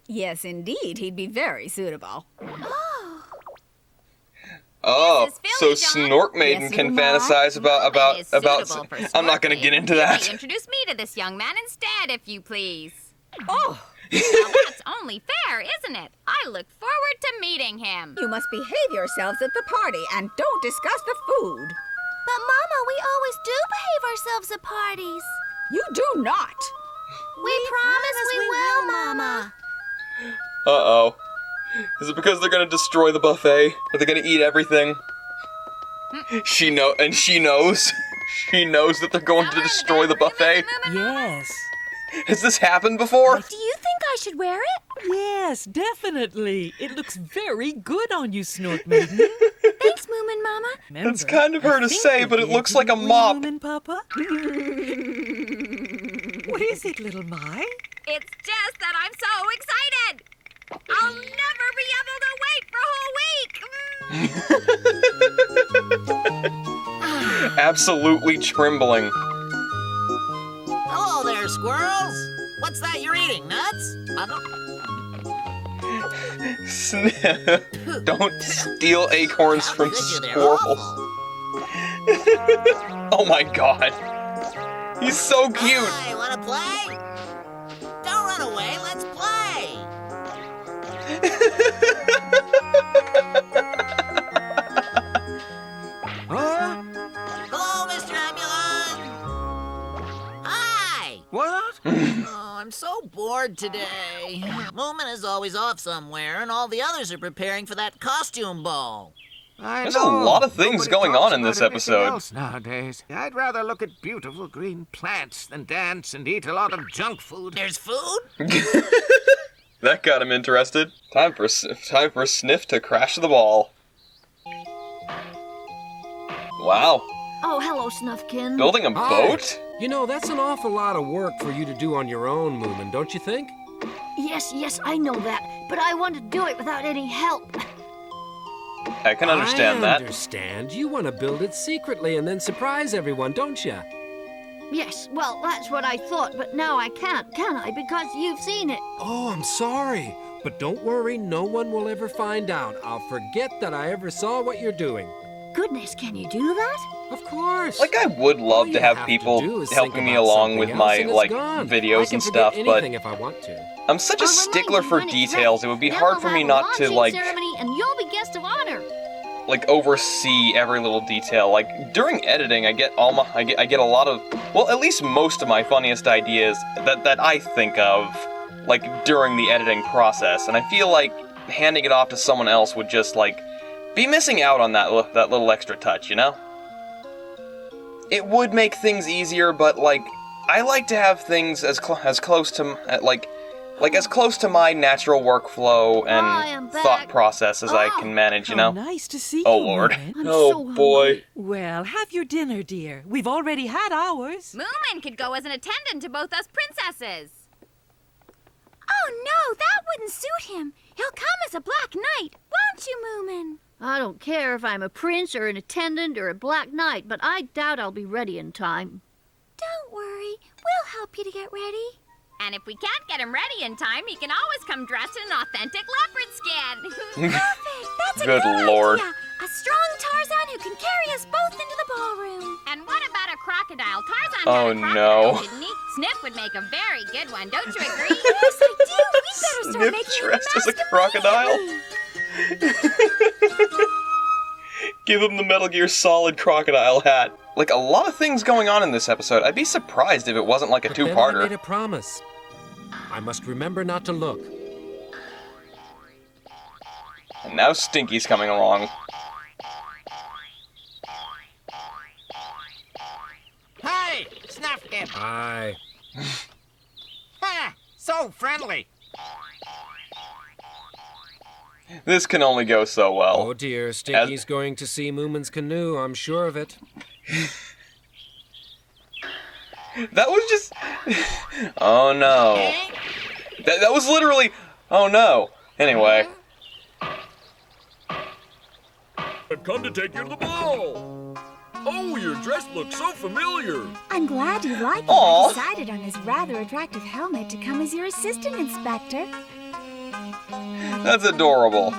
Yes, indeed, he'd be very suitable. Oh, so Mrs. Fillyjohn. Snork Maiden Yes, can little Ma. fantasize about Is suitable for I'm not gonna Snorky. get into Will that. you introduce me to this young man instead, if you please. Oh, Now that's only fair, isn't it? I look forward to meeting him. you must behave yourselves at the party and don't discuss the food. But Mama, we always do behave ourselves at parties. You do not. We promise we will, Mama. Uh-oh. Is it because they're gonna destroy the buffet? Are they gonna eat everything? She knows. She knows that they're going to destroy the buffet. Yes. Has this happened before? Do you think I should wear it? Yes, definitely. It looks very good on you, Snork Maiden. Thanks, Moomin Mama. Remember, It's kind of her I to think say, we but it did, looks like a didn't we, mop. Moomin Papa? What is it, little My? It's just that I'm so excited. I'll never be able to wait for a whole week. Absolutely trembling. Hello there, squirrels. What's that you're eating, nuts? Don't steal acorns from Could you? They're squirrels. awful. Oh my god. He's so cute. Hi, wanna play? Don't run away, let's play. Huh? Hello, Mr. Ambulance. Hi. What? Oh, I'm so bored today. Moomin is always off somewhere, and all the others are preparing for that costume ball. There's a lot of things going on in this episode. Else nowadays, I'd rather look at beautiful green plants than dance and eat a lot of junk food. There's food? That got him interested. Time for Sniff to crash the ball. Wow. Oh, hello, Snuffkin. Building a boat? You know, that's an awful lot of work for you to do on your own, Moomin, don't you think? Yes, I know that, but I want to do it without any help. I can understand I that. understand. You want to build it secretly and then surprise everyone, don't you? Yes, well, that's what I thought, but now I can't, can I? Because you've seen it. Oh, I'm sorry. But don't worry, no one will ever find out. I'll forget that I ever saw what you're doing. Goodness, can you do that? Of course. Like, I would love All to you have have people to do is helping think me about along something with else my, and it's like, gone. I videos can and forget stuff, but anything if I want to. I'm such a I'll remind stickler you for when it's details, ready. it would be Then hard we'll for me have a not to, launching like, ceremony, and you'll be guest of honor. oversee every little detail. Like, during editing, I get I get a lot of, well, at least most of my funniest ideas that I think of, like, during the editing process, and I feel like handing it off to someone else would just, like, be missing out on that little extra touch, you know? It would make things easier, but, like, I like to have things as close to, like, like as close to my natural workflow I am and back. thought process as I can manage, you know? Nice to see Oh, you, Lord. Moomin. Oh, boy. Well, have your dinner, dear. We've already had ours. Moomin could go as an attendant to both us princesses. Oh no, that wouldn't suit him. He'll come as a Black Knight, won't you, Moomin? I don't care if I'm a prince or an attendant or a Black Knight, but I doubt I'll be ready in time. Don't worry, we'll help you to get ready. And if we can't get him ready in time, he can always come dressed in an authentic leopard skin. Perfect, that's a Good good Lord. idea. A strong Tarzan who can carry us both into the ballroom. And what about a crocodile? Tarzan Oh, had a crocodile, no. didn't he? Sniff would make a very good one, don't you agree? Yes, I do. We better start Sniff making dressed as a mask crocodile? immediately. Give him the Metal Gear Solid crocodile hat. Like, a lot of things going on in this episode. I'd be surprised if it wasn't like a But then I two-parter. made a promise. I must remember not to look. And now Stinky's coming along. Hey, Snufkin! Aye. Ha! So friendly! This can only go so well. Oh dear, Stinky's going to see Moomin's canoe, I'm sure of it. That was just... Oh no. That was literally... Oh no. Anyway. I've come to take you to the ball. Oh, your dress looks so familiar. I'm glad you like it. Aw. I decided on this rather attractive helmet to come as your assistant, Inspector. That's adorable.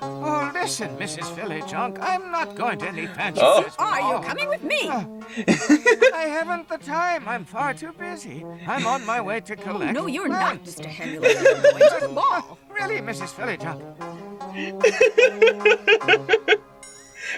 Oh, listen, Mrs. Fillychunk, I'm not going to any fancy Oh. dress Are ball. you coming with me? I haven't the time. I'm far too busy. I'm on my way to collect. No, you're not, rent. Mr. Hemuley. You're going to the ball. Really, Mrs. Fillychunk?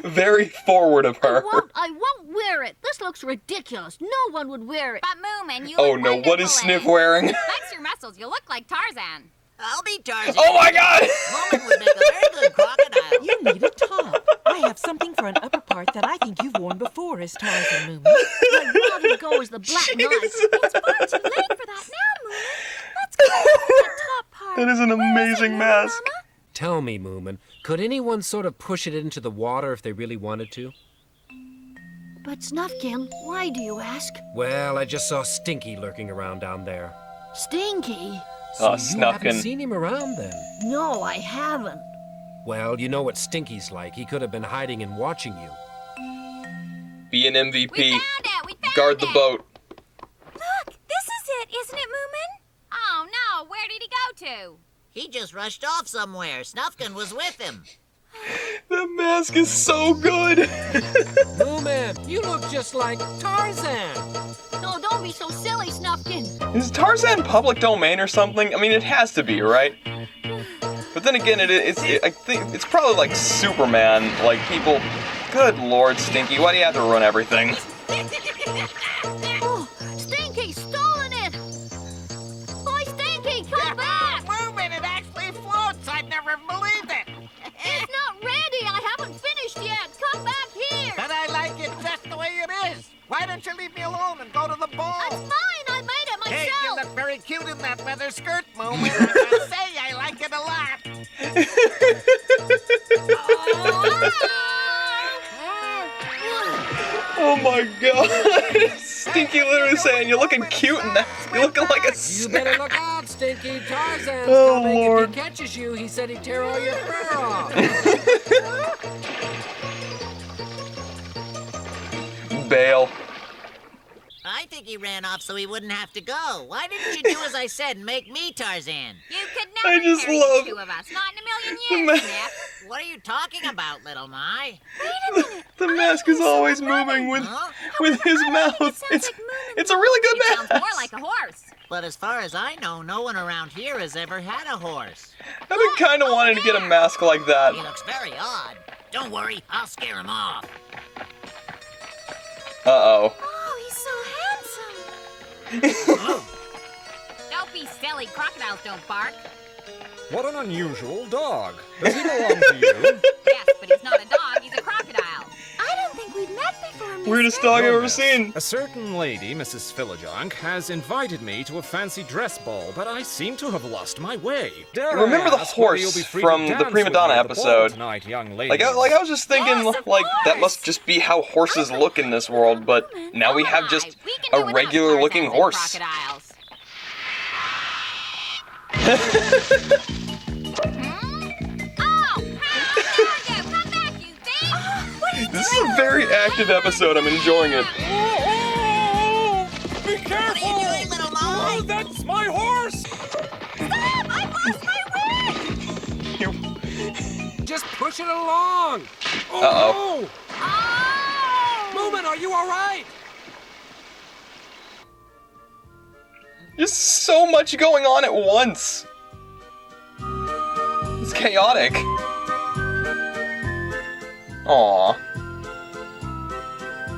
Very forward of her. I won't wear it. This looks ridiculous. No one would wear it. But Moomin, you Oh look no, what is wonderful, Sniff eh? wearing? Thanks to your muscles, you look like Tarzan. I'll be Tarzan. Oh my god! Moomin would make a very good crocodile. You need a top. I have something for an upper part that I think you've worn before as Tarzan, Moomin. I'd rather go as the Black Knight. It's far too late for that now, Moomin. Let's go for that top part. That is an amazing mask. Tell me, Moomin, could anyone sort of push it into the water if they really wanted to? But Snufkin, why do you ask? Well, I just saw Stinky lurking around down there. Stinky? Oh, So you haven't Snufkin. seen him around then? No, I haven't. Well, you know what Stinky's like. He could have been hiding and watching you. Be an MVP. We found it! We found Guard the it! boat. Look, this is it, isn't it, Moomin? Oh no, where did he go to? He just rushed off somewhere. Snufkin was with him. The mask is so good. Moomin, you look just like Tarzan. No, don't be so silly, Snufkin. Is Tarzan public domain or something? I mean, it has to be, right? But then again, I think it's probably like Superman. Like people. Good Lord, Stinky, why do you have to ruin everything? Oh, Stinky's stolen it! Boy, Stinky, come back! Moomin, it actually floats! I'd never believed it! It's not ready! I haven't finished yet! Come back here! But I like it just the way it is! Why don't you leave me alone and go to the ball? That's fine! I made it Hey, you myself! look very cute in that leather skirt, Moomin. I gotta say, I like it a lot. Oh my god! Stinky literally saying, you're looking cute in that. You're looking like a You better snack. look out, Stinky. Tarzan's Oh, coming. Lord. If he catches you, he said he'd tear all your fur off. Bail. I think he ran off so he wouldn't have to go. Why didn't you do as I said and make me Tarzan? You could I never just carry love- the two of us. Not in a million The years, ma- Sniff. What are you talking about, little my? The mask is always moving with his mouth. It's a really good It sounds mask. more like a horse. But as far as I know, no one around here has ever had a horse. I've been kind of wanting to get a mask like that. He looks very odd. Don't worry, I'll scare him off. Uh-oh. Oh, he's so handsome. Don't be silly. Crocodiles don't bark. What an unusual dog. Does he belong to you? Yes, but he's not a dog. He's a crocodile. I don't think we've met Weirdest dog I've ever seen. A certain lady, Mrs. Philojunk, has invited me to a fancy dress ball, but I seem to have lost my way. Remember the horse from the Prima Donna episode? Tonight, young Like I was just thinking, like, that must just be how horses look in this world, but now we have just a regular-looking horse. This is a very active episode. I'm enjoying it. Be careful! What are you doing, little Mo? Oh, that's my horse! Stop! I lost my wig! Just push it along. Uh-oh. No! Moomin, are you all right? Just so much going on at once. It's chaotic. Aww.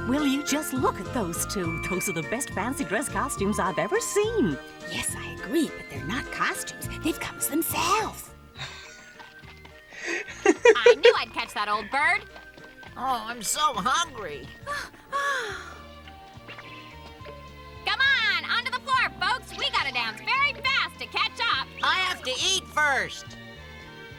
Will you just look at those two? Those are the best fancy dress costumes I've ever seen. Yes, I agree, but they're not costumes. They've come as themselves. I knew I'd catch that old bird. Oh, I'm so hungry. Come on, onto the floor, folks. We gotta dance very fast to catch up. I have to eat first.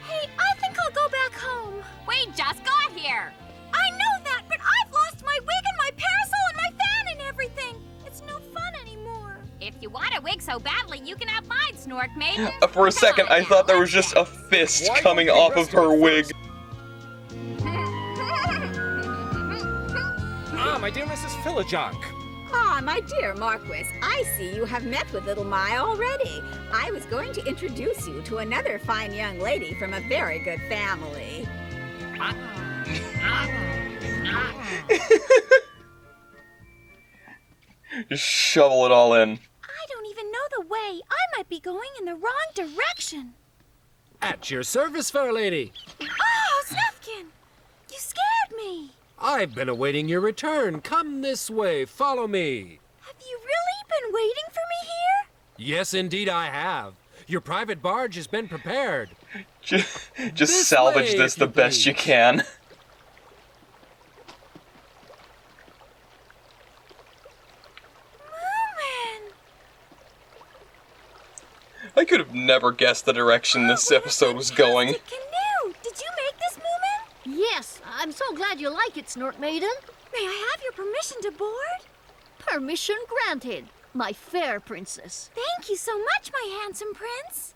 Hey, I think I'll go back home. We just got here. I know that, but I've lost my wig and my parasol and my fan and everything. It's no fun anymore. If you want a wig so badly, you can have mine, Snork Maiden. For a second, I thought there was just a fist coming off of her wig. Ah, my dear Mrs. Philojunk. Ah, my dear Marquis, I see you have met with little Mai already. I was going to introduce you to another fine young lady from a very good family. Just shovel it all in. I don't even know the way. I might be going in the wrong direction. At your service, fair lady. Oh, Snufkin! You scared me. I've been awaiting your return. Come this way. Follow me. Have you really been waiting for me here? Yes, indeed I have. Your private barge has been prepared. Just salvage this the best you can. I could have never guessed the direction this episode was going. Canoe! Did you make this, Moomin? Yes, I'm so glad you like it, Snork Maiden. May I have your permission to board? Permission granted, my fair princess. Thank you so much, my handsome prince.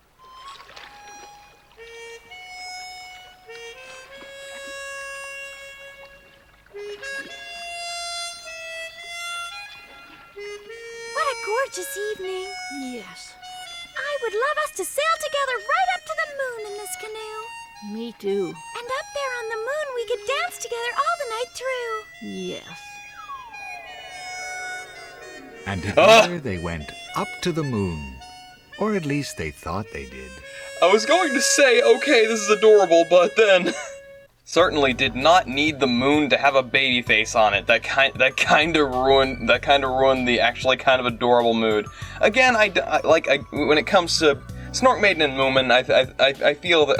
What a gorgeous evening. Yes. I would love us to sail together right up to the moon in this canoe. Me too. And up there on the moon, we could dance together all the night through. Yes. And together they went up to the moon. Or at least they thought they did. I was going to say, okay, this is adorable, but then certainly did not need the moon to have a baby face on it. That kind of ruined the actually kind of adorable mood. Again, when it comes to Snork Maiden and Moomin, I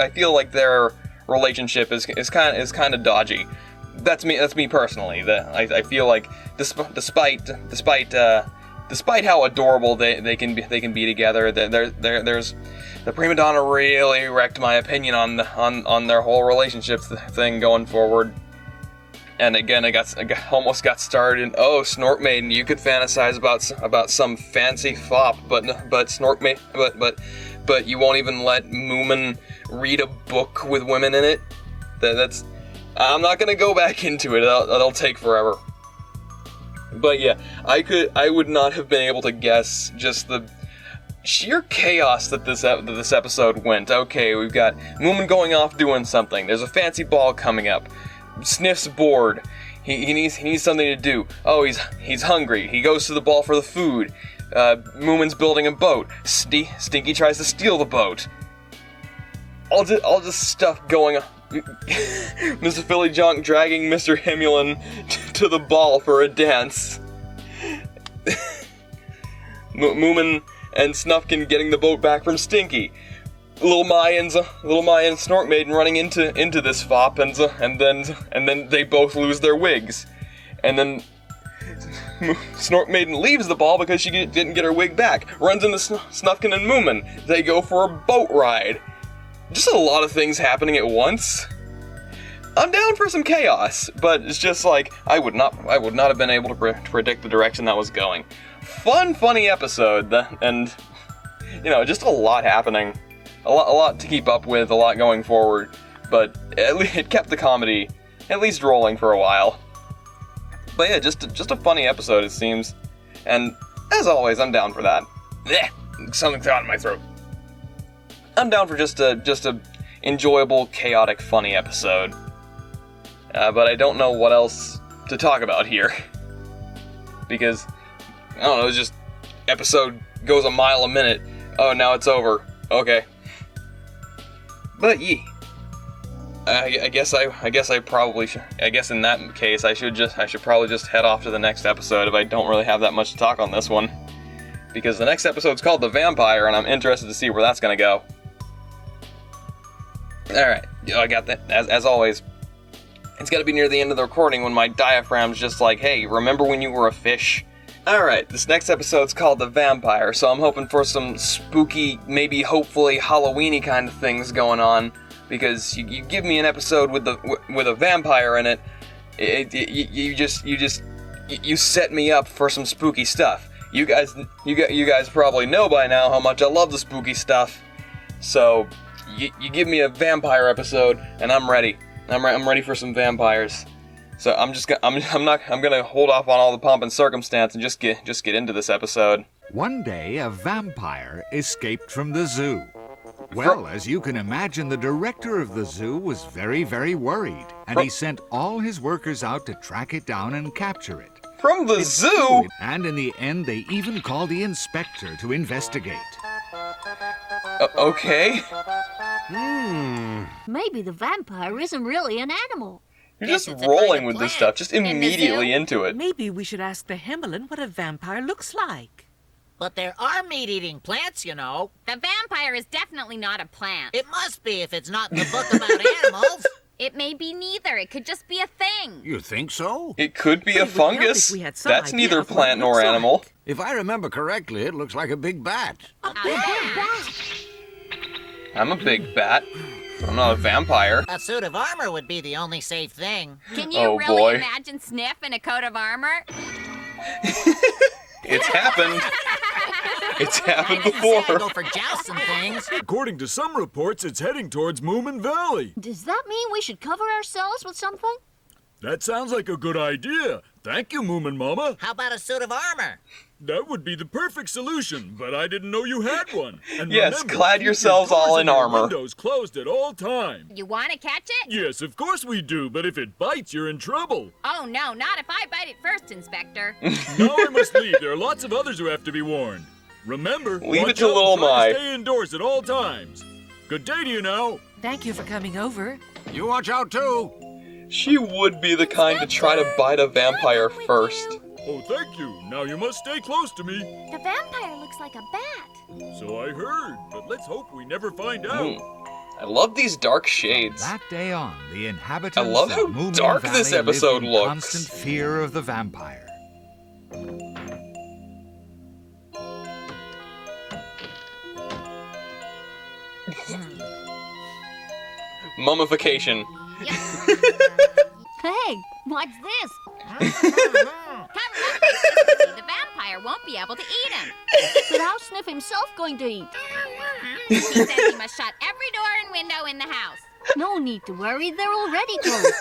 feel like their relationship is kind of dodgy. That's me personally. I feel like despite how adorable they can be together, there's the Prima Donna really wrecked my opinion on their whole relationship thing going forward. And again, I almost got started in, oh, Snork Maiden, you could fantasize about some fancy fop, but Snork Maiden, but you won't even let Moomin read a book with women in it. That's I'm not gonna go back into it. That'll take forever. But yeah, I would not have been able to guess just the sheer chaos that this episode went. Okay, we've got Moomin going off doing something. There's a fancy ball coming up. Sniff's bored. He needs something to do. Oh, he's hungry. He goes to the ball for the food. Moomin's building a boat. Stinky tries to steal the boat. All this stuff going on. Mr. Philojunk dragging Mr. Himulin to the ball for a dance. Moomin and Snufkin getting the boat back from Stinky. Little Mai and Snork Maiden running into this fop, and then they both lose their wigs. And then Snort Maiden leaves the ball because she didn't get her wig back. Runs into Snufkin and Moomin. They go for a boat ride. Just a lot of things happening at once. I'm down for some chaos, but it's just like I would not have been able to predict the direction that was going. Funny episode, and just a lot happening, a lot to keep up with, a lot going forward. But it kept the comedy at least rolling for a while. But yeah, just a funny episode it seems, and as always, I'm down for that. Blech, something caught in my throat. I'm down for just a enjoyable, chaotic, funny episode. But I don't know what else to talk about here. Because, I don't know, it's just, episode goes a mile a minute. Oh, now it's over. Okay. But yeah. I guess in that case, I should probably just head off to the next episode if I don't really have that much to talk on this one. Because the next episode's called The Vampire, and I'm interested to see where that's gonna go. Alright, I got that. As always, it's gotta be near the end of the recording when my diaphragm's just like, hey, remember when you were a fish? Alright, this next episode's called The Vampire, so I'm hoping for some spooky, maybe hopefully Halloween-y kind of things going on, because you give me an episode with a vampire in it, you set me up for some spooky stuff. You guys probably know by now how much I love the spooky stuff, so you give me a vampire episode, and I'm ready. I'm ready for some vampires. So I'm gonna hold off on all the pomp and circumstance and just get into this episode. One day, a vampire escaped from the zoo. Well, as you can imagine, the director of the zoo was very, very worried, and he sent all his workers out to track it down and capture it. From the zoo? And in the end, they even called the inspector to investigate. Okay. Maybe the vampire isn't really an animal. You're just rolling with this stuff, just immediately into it. Maybe we should ask the Himmelin what a vampire looks like. But there are meat-eating plants, you know. The vampire is definitely not a plant. It must be if it's not in the book about animals. It may be neither. It could just be a thing. You think so? It could be a fungus. That's neither plant nor animal. If I remember correctly, it looks like a big bat. A big bat? I'm a big bat. I'm not a vampire. A suit of armor would be the only safe thing. Can you really imagine Sniff in a coat of armor? It's happened. It's happened before. Go for jousts and things. According to some reports, it's heading towards Moominvalley. Does that mean we should cover ourselves with something? That sounds like a good idea. Thank you, Moomin Mama. How about a suit of armor? That would be the perfect solution, but I didn't know you had one. And yes, remember, clad yourselves all in armor. Windows closed at all times. You want to catch it? Yes, of course we do, but if it bites, you're in trouble. Oh, no, not if I bite it first, Inspector. Now I must leave. There are lots of others who have to be warned. Remember, leave it to little Mai. Stay indoors at all times. Good day to you now. Thank you for coming over. You watch out, too. She would be the kind to try to bite a vampire first. Oh, thank you. Now you must stay close to me. The vampire looks like a bat. So I heard, but let's hope we never find out. I love these dark shades. That day on, the inhabitants I love how of Moominvalley dark this episode lived in looks. constant fear of the vampire. Mummification. Hey, what's this? Cover up, the vampire won't be able to eat him. But how's Sniff himself going to eat? He says he must shut every door and window in the house. No need to worry, they're already closed.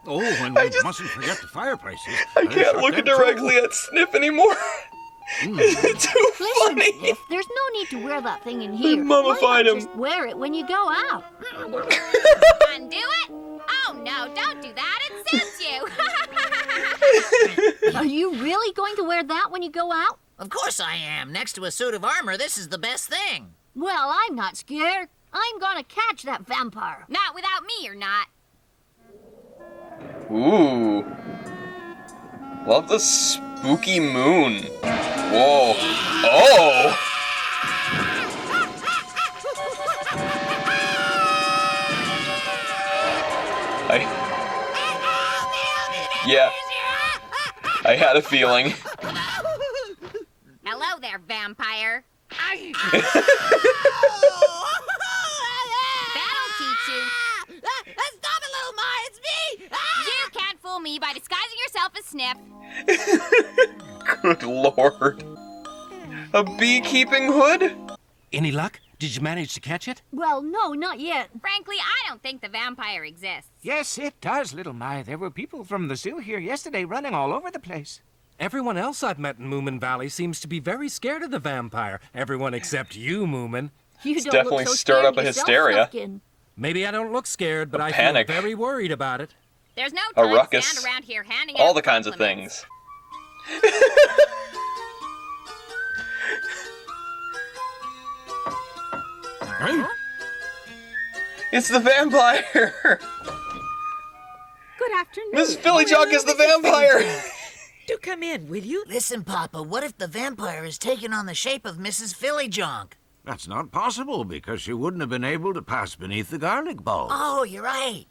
Oh, and we mustn't forget the fireplaces. I can't look directly at Sniff anymore. It's too funny. Sniff, there's no need to wear that thing in here. Mummified him. Just wear it when you go out. Undo it? Oh, no, don't do that. It suits you. Are you really going to wear that when you go out? Of course I am. Next to a suit of armor, this is the best thing. Well, I'm not scared. I'm gonna catch that vampire. Not without me, you're not. Ooh. Love the spooky moon. Whoa. Oh! Yeah. I had a feeling. Hello there, vampire. That'll teach you. Stop it, little Ma, it's me! You can't fool me by disguising yourself as Sniff. Good lord. A beekeeping hood? Any luck? Did you manage to catch it? Well, no, not yet. Frankly, I don't think the vampire exists. Yes, it does, little My. There were people from the zoo here yesterday running all over the place. Everyone else I've met in Moominvalley seems to be very scared of the vampire. Everyone except you, Moomin. You It's don't definitely look so stirred scared up a yourself, hysteria. Snufkin. Maybe I don't look scared, but I panic. feel very worried about it. There's no A time to ruckus. stand around here handing All out the kinds of compliments. things. Hey? It's the vampire! Good afternoon. Miss Phillyjunk is the vampire! Do come in, will you? Listen, Papa, what if the vampire has taken on the shape of Mrs. Phillyjunk? That's not possible because she wouldn't have been able to pass beneath the garlic bulb. Oh, you're right.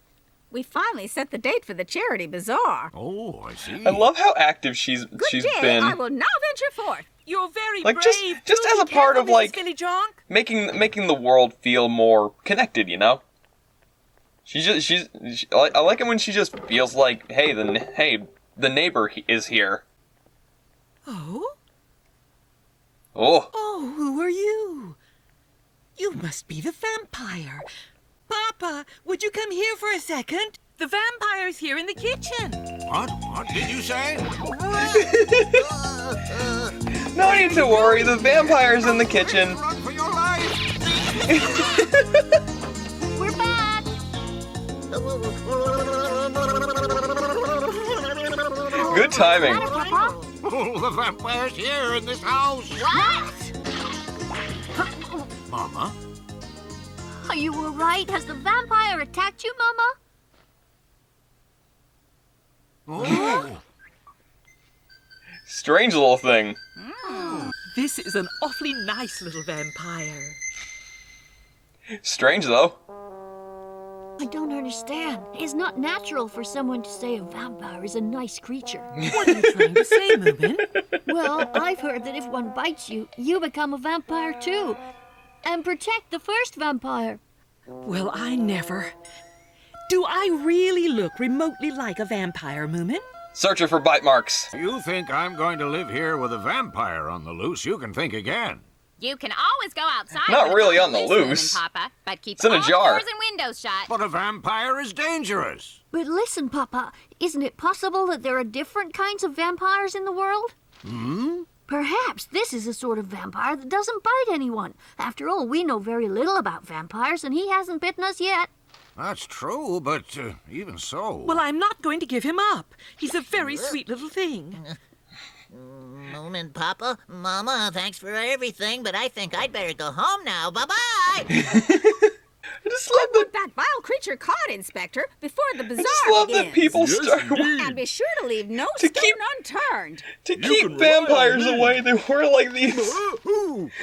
We finally set the date for the charity bazaar. Oh, I see. I love how active she's Good day, been. I will now venture forth. You're very Like, brave. just as a part of, like, Phillyjunk. making the world feel more connected, you know? I like it when she just feels like, hey, the neighbor is here. Oh? Oh. Oh, who are you? You must be the vampire. Papa, would you come here for a second? The vampire's here in the kitchen. What? What did you say? No need to worry, the vampire's in the kitchen. Run for your life! We're back. Good timing. Oh, the vampire's here in this house! What? Mama? Are you all right? Has the vampire attacked you, Mama? Oh! Strange little thing. This is an awfully nice little vampire. Strange, though. I don't understand. It's not natural for someone to say a vampire is a nice creature. What are you trying to say, Moomin? Well, I've heard that if one bites you, you become a vampire too. And protect the first vampire. Well, I never. Do I really look remotely like a vampire, Moomin? Searcher for bite marks. If you think I'm going to live here with a vampire on the loose, you can think again. You can always go outside. Not when it's really on the Moomin, loose. Papa, but keep It's in a all jar. doors and windows shut. But a vampire is dangerous. But listen, Papa, isn't it possible that there are different kinds of vampires in the world? Hmm? Perhaps this is a sort of vampire that doesn't bite anyone. After all, we know very little about vampires, and he hasn't bitten us yet. That's true, but even so... Well, I'm not going to give him up. He's a very sweet little thing. Moomin, Papa, Mama, thanks for everything, but I think I'd better go home now. Bye-bye! I just love that. That vile creature caught, Inspector, before the bazaar I just love begins. that people start And be sure to leave no To stone keep- unturned. to keep vampires away. They wear like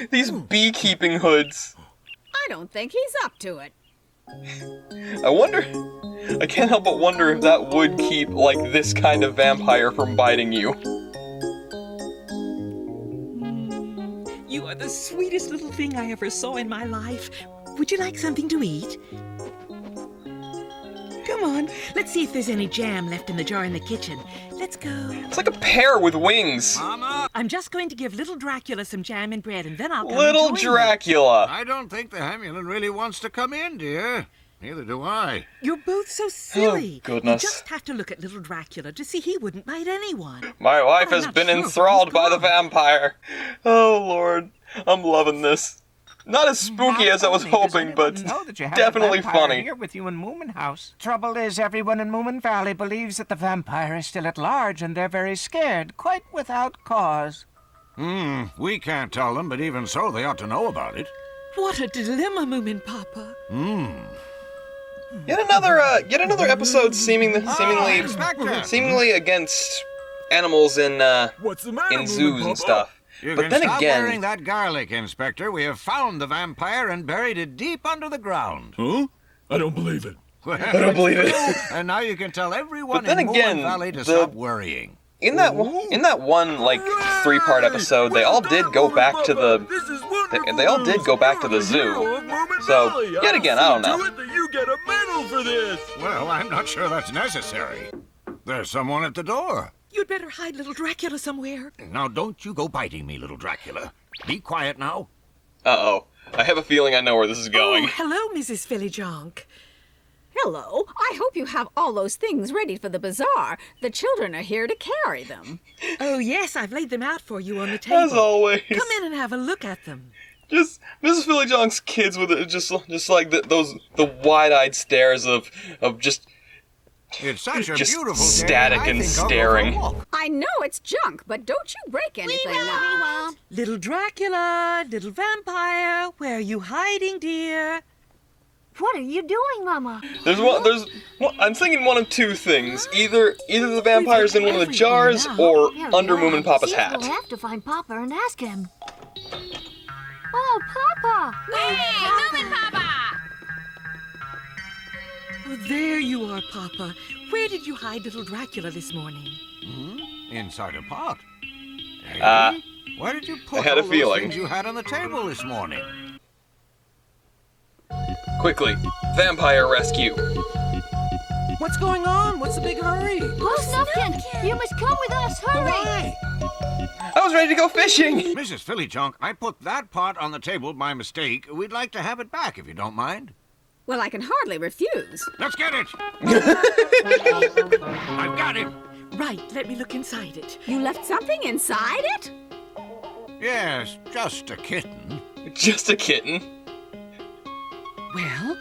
these beekeeping hoods. I don't think he's up to it. I wonder. I can't help but wonder if that would keep like this kind of vampire from biting you. You are the sweetest little thing I ever saw in my life. Would you like something to eat? Come on, let's see if there's any jam left in the jar in the kitchen. Let's go. It's like a pear with wings. Mama! I'm just going to give little Dracula some jam and bread, and then I'll come Little and join you. Dracula. I don't think the Hamulan really wants to come in, dear. Neither do I. You're both so silly. Oh, goodness. You just have to look at little Dracula to see he wouldn't bite anyone. My wife I'm has not been sure enthralled by the vampire. Oh Lord, I'm loving this. Not as spooky as I was hoping, but know that you have definitely a vampire funny. here with you in Moomin House. Trouble is, everyone in Moominvalley believes that the vampire is still at large, and they're very scared, quite without cause. We can't tell them, but even so, they ought to know about it. What a dilemma, Moomin Papa. Yet another episode seemingly against animals in What's the matter, in Moomin zoos and Papa? stuff. You But can then stop again, wearing that garlic, Inspector. We have found the vampire and buried it deep under the ground. Huh? I don't believe it. Well, I don't believe it. And now you can tell everyone But then in again, Moominvalley to the- stop worrying. in that one like 3-part episode, they all did go back to the they all did go back to the zoo. So yet again, I don't know. You get a medal for this. Well, I'm not sure that's necessary. There's someone at the door. You'd better hide little Dracula somewhere. Now, don't you go biting me, little Dracula. Be quiet now. Uh-oh. I have a feeling I know where this is going. Oh, hello, Mrs. Fillyjonk. Hello. I hope you have all those things ready for the bazaar. The children are here to carry them. Oh, yes, I've laid them out for you on the table. As always. Come in and have a look at them. Just Mrs. Fillyjonk's kids with it, just like the wide-eyed stares of just. It's such a just beautiful static day. and staring. I know it's junk, but don't you break anything now. Little Dracula, little vampire, where are you hiding, dear? What are you doing, Mama? I'm thinking one of two things. Either the vampire's in one of the jars or under Moomin Papa's hat. We'll have to find Papa and ask him. Oh, Papa! Hey, Moomin Papa! Oh, there you are, Papa. Where did you hide little Dracula this morning? Inside a pot. Hey, where did you put I had a all feeling. those things you had on the table this morning? Quickly, vampire rescue. What's going on? What's the big hurry? Oh, Snufkin! You must come with us, hurry! I was ready to go fishing! Mrs. Fillyjonk, I put that pot on the table by mistake. We'd like to have it back if you don't mind. Well, I can hardly refuse. Let's get it! I've got it! Right, let me look inside it. You left something inside it? Yes, just a kitten. Just a kitten. Well?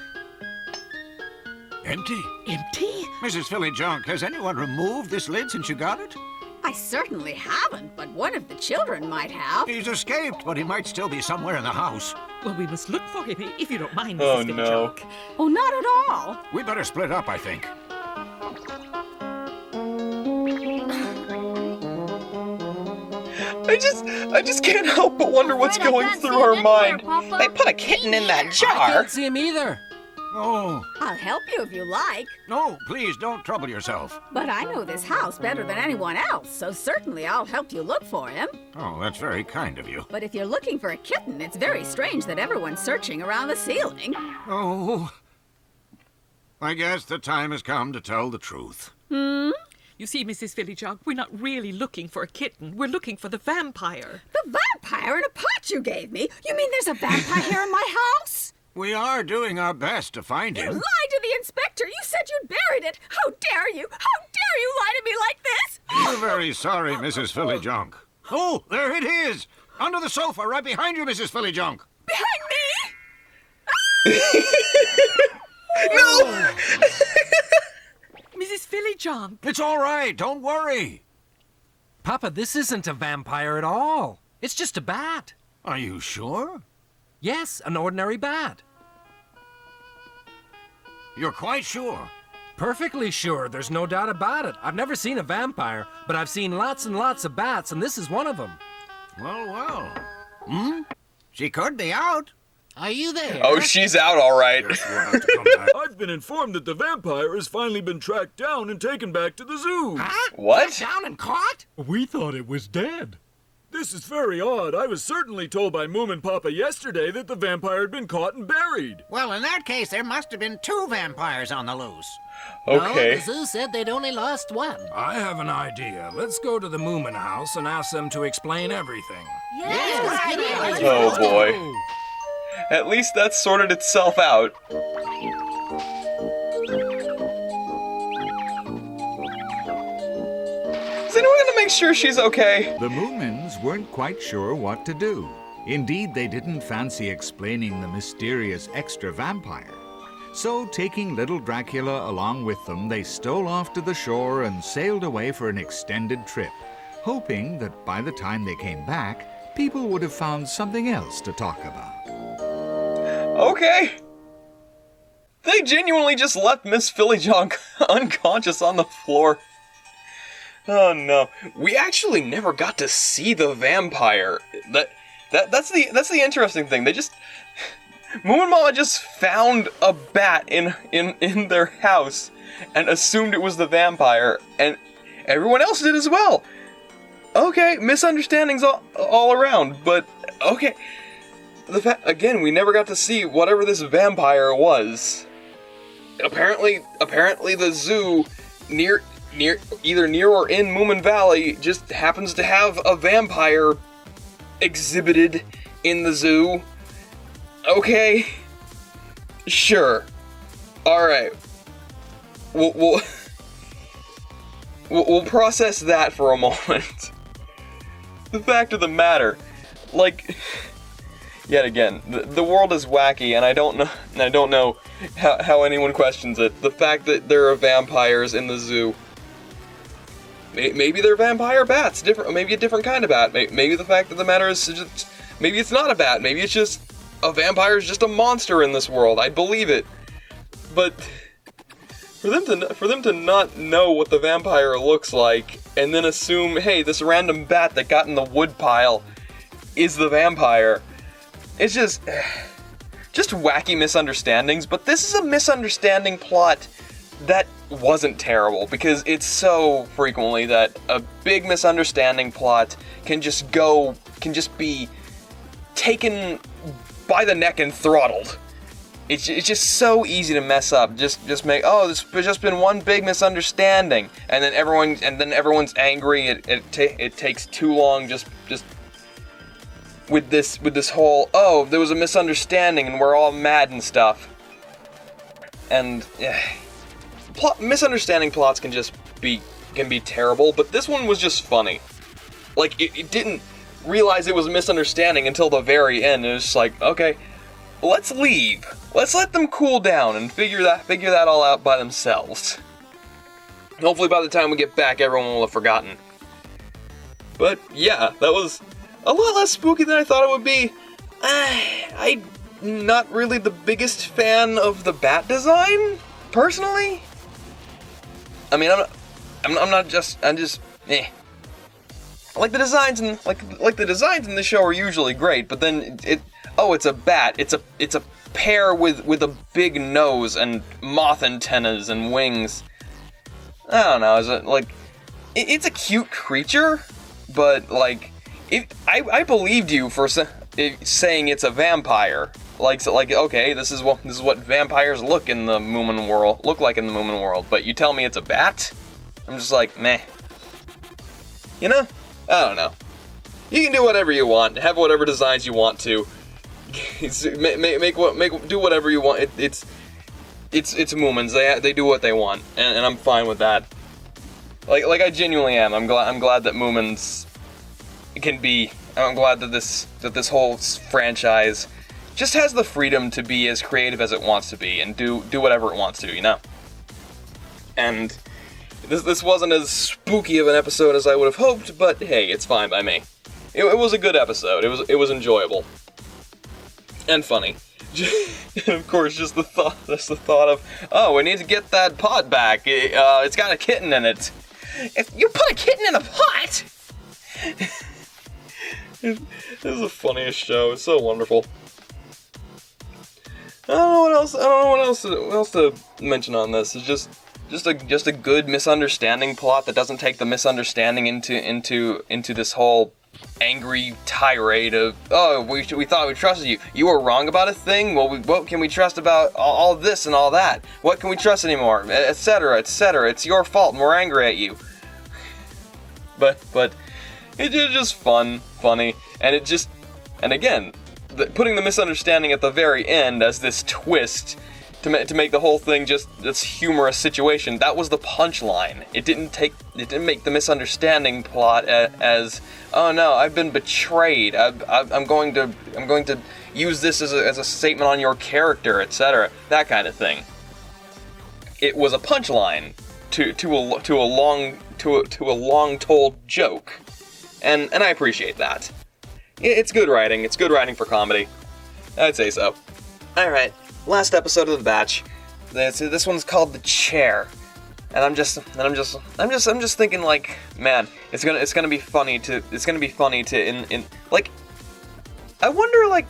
Empty. Empty? Mrs. Fillyjonk, has anyone removed this lid since you got it? I certainly haven't, but one of the children might have. He's escaped, but he might still be somewhere in the house. Well, we must look for him, if you don't mind, Oh, Mrs. no. Fillyjonk. Oh, not at all. We better split up, I think. I just can't help but wonder what's going through her mind. They put a kitten in that I jar. can't see him either. Oh. I'll help you if you like. No, please don't trouble yourself. But I know this house better than anyone else, so certainly I'll help you look for him. Oh, that's very kind of you. But if you're looking for a kitten, it's very strange that everyone's searching around the ceiling. Oh. I guess the time has come to tell the truth. You see, Mrs. Fillyjonk, we're not really looking for a kitten. We're looking for the vampire. The vampire in a pot you gave me? You mean there's a vampire here in my house? We are doing our best to find You him. lied to the inspector. You said you'd buried it. How dare you? How dare you lie to me like this? We're very sorry, Mrs. Fillyjonk. Oh, there it is! Under the sofa, right behind you, Mrs. Fillyjonk. Behind me? No! Mrs. Fillyjonk. It's all right, don't worry. Papa, this isn't a vampire at all. It's just a bat. Are you sure? Yes, an ordinary bat. You're quite sure? Perfectly sure, there's no doubt about it. I've never seen a vampire, but I've seen lots and lots of bats, and this is one of them. Well. She could be out. Are you there? Oh, she's out all right. We'll have to come back. I've been informed that the vampire has finally been tracked down and taken back to the zoo. Huh? What? Down and caught? We thought it was dead. This is very odd. I was certainly told by Moomin Papa yesterday that the vampire had been caught and buried. Well, in that case, there must have been 2 vampires on the loose. Okay. No, the zoo said they'd only lost 1. I have an idea. Let's go to the Moomin house and ask them to explain everything. Yes, Oh boy. At least that sorted itself out. Is anyone gonna make sure she's okay? The Moomins weren't quite sure what to do. Indeed, they didn't fancy explaining the mysterious extra vampire. So, taking little Dracula along with them, they stole off to the shore and sailed away for an extended trip, hoping that by the time they came back, people would have found something else to talk about. Okay. They genuinely just left Miss Fillyjonk unconscious on the floor. Oh no. We actually never got to see the vampire. That's the interesting thing. They just Moomin Mama just found a bat in their house and assumed it was the vampire, and everyone else did as well. Okay, misunderstandings all around, but okay. Again, we never got to see whatever this vampire was. Apparently the zoo either near or in Moominvalley just happens to have a vampire exhibited in the zoo. Okay, sure. All right. We'll process that for a moment. The fact of the matter, like, yet again, the world is wacky, and I don't know how anyone questions it. The fact that there are vampires in the zoo. Maybe they're vampire bats, maybe a different kind of bat. Maybe the fact of the matter is just, maybe it's not a bat. Maybe it's just a vampire is just a monster in this world. I'd believe it, but for them to not know what the vampire looks like and then assume, hey, this random bat that got in the wood pile is the vampire. It's just wacky misunderstandings, but this is a misunderstanding plot that wasn't terrible, because it's so frequently that a big misunderstanding plot can just be taken by the neck and throttled. It's just so easy to mess up. Just make, oh, this has just been one big misunderstanding, and then everyone's angry. It takes too long. Just with this whole, oh, there was a misunderstanding and we're all mad and stuff. And misunderstanding plots can be terrible, but this one was just funny. Like, it didn't realize it was a misunderstanding until the very end. It was just like, okay, let's leave. Let's let them cool down and figure that all out by themselves. Hopefully by the time we get back, everyone will have forgotten. But yeah, that was a lot less spooky than I thought it would be. I'm not really the biggest fan of the bat design, personally. I mean, I'm just eh. Like the designs the designs in the show are usually great, but then it's a bat. It's a pair with a big nose and moth antennas and wings. I don't know. Is it like it's a cute creature, but like I believed you for saying it's a vampire. Like okay, this is what vampires look like in the Moomin world. But you tell me it's a bat? I'm just like, meh. You know? I don't know. You can do whatever you want, have whatever designs you want to. Do whatever you want. It's Moomins. They do what they want, and I'm fine with that. Like I genuinely am. I'm glad that Moomins can be. I'm glad that this whole franchise just has the freedom to be as creative as it wants to be and do whatever it wants to, you know. And this wasn't as spooky of an episode as I would have hoped, but hey, it's fine by me. It was a good episode. It was enjoyable and funny. And of course, just the thought of, oh, we need to get that pot back. It's got a kitten in it. If you put a kitten in a pot. This is the funniest show. It's so wonderful. I don't know what else to mention on this. It's just a good misunderstanding plot that doesn't take the misunderstanding into this whole angry tirade of, oh, we thought we trusted you. You were wrong about a thing? Well, what can we trust about all this and all that? What can we trust anymore? Etc. It's your fault and we're angry at you. But it's just funny, and again, putting the misunderstanding at the very end as this twist to make the whole thing just this humorous situation. That was the punchline. It didn't make the misunderstanding plot as, oh no, I've been betrayed. I'm going to use this as a statement on your character, etc. That kind of thing. It was a punchline to a long told joke, and I appreciate that. It's good writing. It's good writing for comedy. I'd say so. All right. Last episode of the batch. This one's called The Chair, and I'm just thinking, like, man, it's gonna be funny to like, I wonder, like,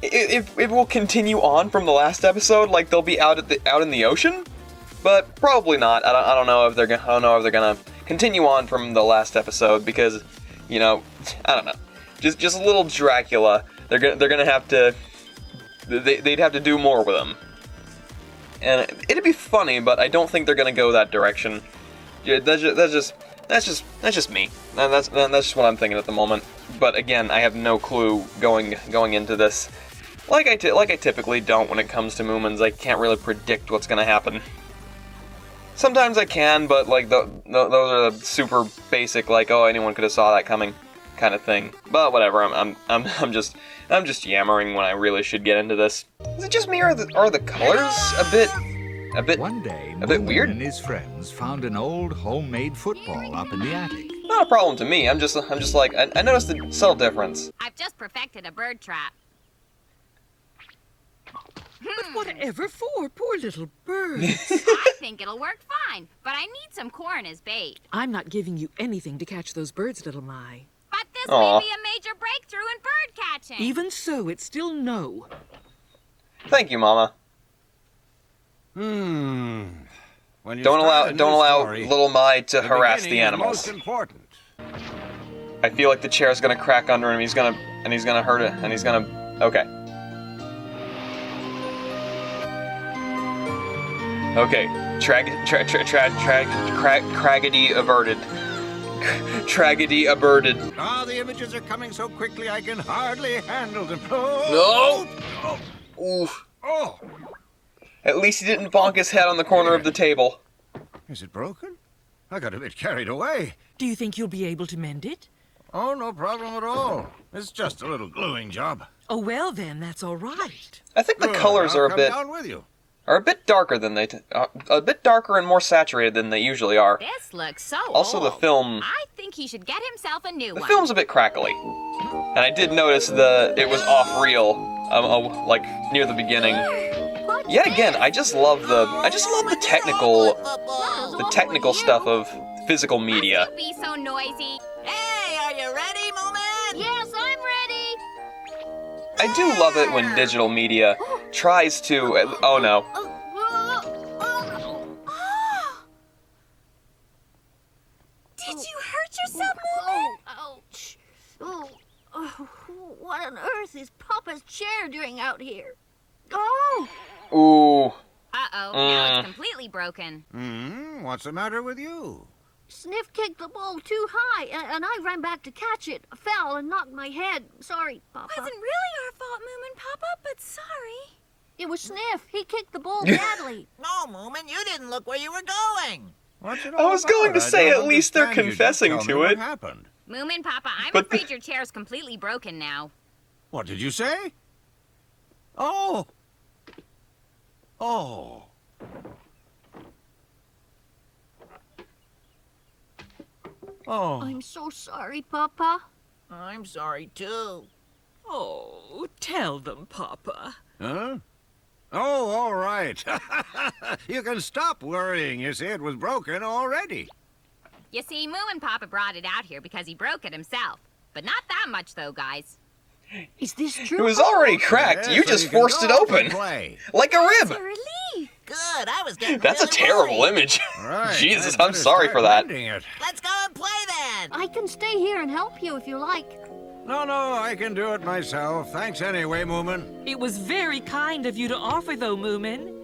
if it will continue on from the last episode, like they'll be out in the ocean, but probably not. I don't know if they're gonna continue on from the last episode because, you know, I don't know, just a little Dracula. They're gonna have to, they'd have to do more with him, and it'd be funny, but I don't think they're gonna go that direction. Yeah, that's just me. That's just what I'm thinking at the moment. But again, I have no clue going into this. Like I typically don't when it comes to Moomins. I can't really predict what's gonna happen. Sometimes I can, but like those are the super basic, like, oh, anyone could have saw that coming, kind of thing. But whatever. I'm just yammering when I really should get into this. Is it just me, or are the colors a bit One day, a bit Moomin weird? and his friends found an old homemade football up in the attic. Not a problem to me. I'm just like I noticed a subtle difference. I've just perfected a bird trap. But whatever for, poor little birds. I think it'll work fine, but I need some corn as bait. I'm not giving you anything to catch those birds, little Mai. But this may be a major breakthrough in bird catching. Even so, it's still no. Thank you, Mama. When you Don't start a new allow story, little Mai to harass the beginning is animals. most important. I feel like the chair's gonna crack under him. He's gonna hurt it, and he's gonna. Okay. Okay. Traggedy averted. Tragedy averted. Ah, the images are coming so quickly I can hardly handle them. Oh, No. Oof. Oh. At least he didn't bonk his head on the corner of the table. Is it broken? I got a bit carried away. Do you think you'll be able to mend it? Oh, no problem at all. It's just a little gluing job. Oh, well then, that's all right. I think the colors I'll are come down with you. a bit darker than a bit darker and more saturated than they usually are. This looks so Also, old. the film. I think he should get himself a new The one. film's a bit crackly, and I did notice it was off reel, like near the beginning. Yet again, I just love the technical stuff of physical media. Don't be so noisy. Hey, are you ready, Moomin? Yes, I'm ready. I do love it when digital media tries to. Oh no. Did you hurt yourself, Moomin? Ouch. Oh, what on earth is Papa's chair doing out here? Oh! Ooh. Uh-oh, now it's completely broken. What's the matter with you? Sniff kicked the ball too high, and I ran back to catch it. I fell and knocked my head. Sorry, Papa. Wasn't really our fault, Moomin Papa, but sorry. It was Sniff. He kicked the ball badly. No, Moomin, you didn't look where you were going. What's it I all was going about? to say, I don't at least they're understand you. Just confessing tell me to what it. happened? Moomin Papa, I'm But afraid your chair's completely broken now. What did you say? Oh. Oh. Oh. I'm so sorry, Papa. I'm sorry, too. Oh, tell them, Papa. Huh? Oh, all right. You can stop worrying. You see, it was broken already. You see, Moomin Papa brought it out here because he broke it himself. But not that much, though, guys. Is this true? It was already cracked. Yes, You so just you can forced go it off open. and play. Like a rib. Relief. Good, I was getting That's a really terrible worried. image. Right. Jesus, I'd I'm better sorry start for that. mending it. Let's go and play then. I can stay here and help you if you like. No, I can do it myself. Thanks anyway, Moomin. It was very kind of you to offer, though, Moomin.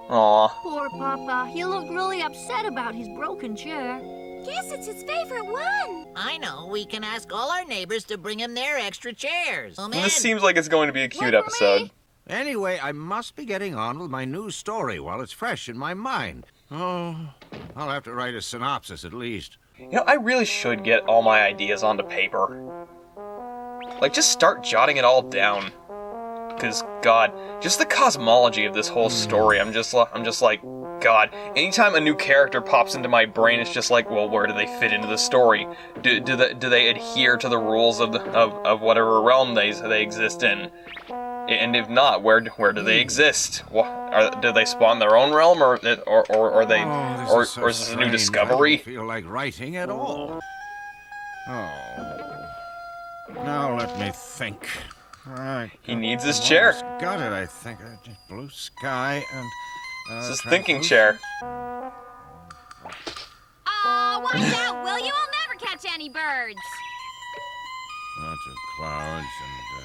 Aw. Poor Papa. He looked really upset about his broken chair. Guess it's his favorite one. I know, we can ask all our neighbors to bring him their extra chairs. Moomin. This seems like it's going to be a cute episode. Anyway, I must be getting on with my new story while it's fresh in my mind. Oh, I'll have to write a synopsis at least. You know, I really should get all my ideas onto paper. Like, just start jotting it all down. Because, God, just the cosmology of this whole story, I'm just like, God. Anytime a new character pops into my brain, it's just like, well, where do they fit into the story? Do they adhere to the rules of whatever realm they exist in? And if not, where do they exist? Do they spawn their own realm, or are they, or is this a new discovery? I don't feel like writing at all. Oh. Now let me think. Right. He needs his chair. Almost got it, I think. Blue sky and. It's his thinking chair. Watch out, will you? I'll never catch any birds. Lots of clouds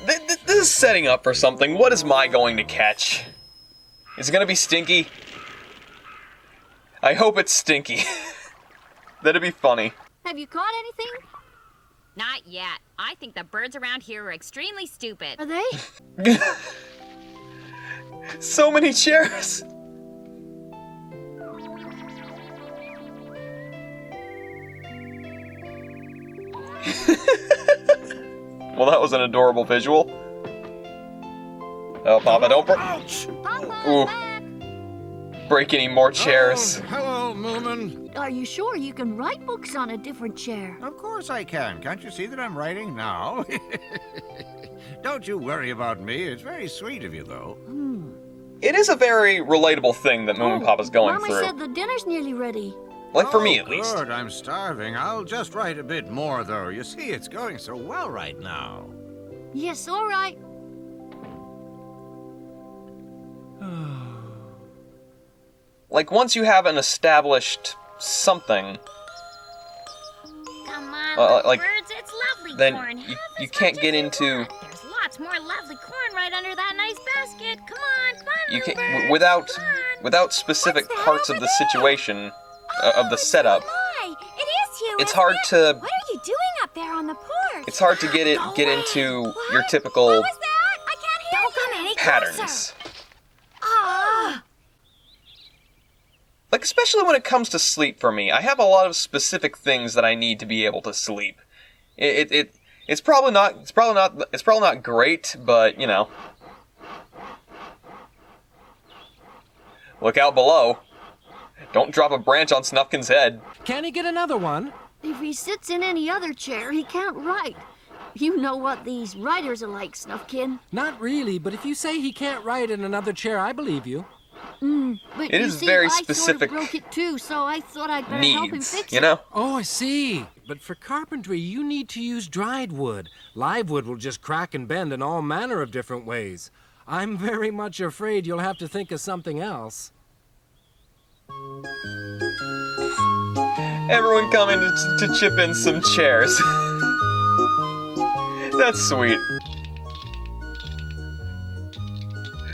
and... This is setting up for something. What is Mai going to catch? Is it gonna be Stinky? I hope it's Stinky. That'd be funny. Have you caught anything? Not yet. I think the birds around here are extremely stupid. Are they? So many chairs. Well, that was an adorable visual. Oh, Papa, don't break any more chairs. Oh, hello, Moomin. Are you sure you can write books on a different chair? Of course I can. Can't you see that I'm writing now? Don't you worry about me. It's very sweet of you, though. It is a very relatable thing that Moomin Papa's going Mama through. said the dinner's nearly ready. Like for me, at least. Good, I'm starving. I'll just write a bit more, though. You see, it's going so well right now. Yes, all right. Like, once you have an established something, Come on, like, birds, it's lovely then corn. you can't get into... There's lots more lovely corn right under that nice basket. Come on, You little can birds. without specific parts of the situation, of the setup. Hi, it is you. It's isn't hard it? to What are you doing up there on the porch? it's hard to get into your typical What was that? I can't hear Don't come any patterns. closer. Ah. Like, especially when it comes to sleep for me. I have a lot of specific things that I need to be able to sleep. It's probably not great, but you know. Look out below. Don't drop a branch on Snufkin's head. Can he get another one? If he sits in any other chair, he can't write. You know what these writers are like, Snufkin. Not really, but if you say he can't write in another chair, I believe you. But It you is see, very I specific sort of broke it too, so I thought I'd better help him needs, fix you it. know? Oh, I see. But for carpentry, you need to use dried wood. Live wood will just crack and bend in all manner of different ways. I'm very much afraid you'll have to think of something else. Everyone coming to chip in some chairs. That's sweet.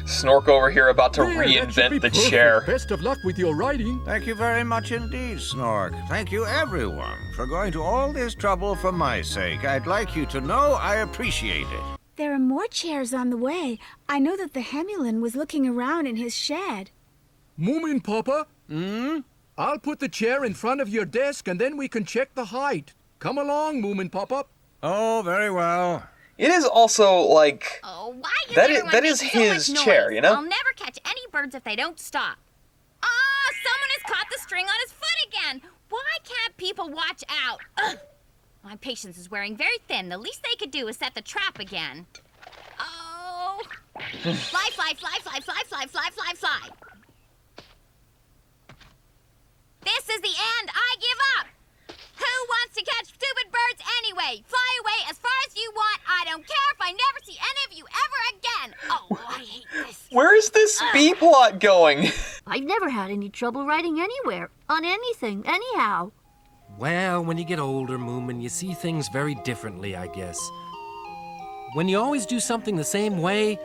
Snork over here about to reinvent the chair. Best of luck with your writing. Thank you very much indeed, Snork. Thank you, everyone, for going to all this trouble for my sake. I'd like you to know I appreciate it. There are more chairs on the way. I know that the Hemulin was looking around in his shed. Moomin Papa? I'll put the chair in front of your desk and then we can check the height. Come along, Moomin Papa. Oh, very well. It is also like Oh, why is that everyone is making so his much chair, noise? you know? I'll never catch any birds if they don't stop. Ah, someone has caught the string on his foot again. Why can't people watch out? Ugh. My patience is wearing very thin. The least they could do is set the trap again. Oh. Fly, fly, fly, fly, fly, fly, fly, fly, fly. This is the end. I give up. Who wants to catch stupid birds anyway? Fly away as far as you want. I don't care if I never see any of you ever again. Oh, I hate this. Where is this B-plot going? I've never had any trouble writing anywhere, on anything, anyhow. Well, when you get older, Moomin, you see things very differently, I guess. When you always do something the same way,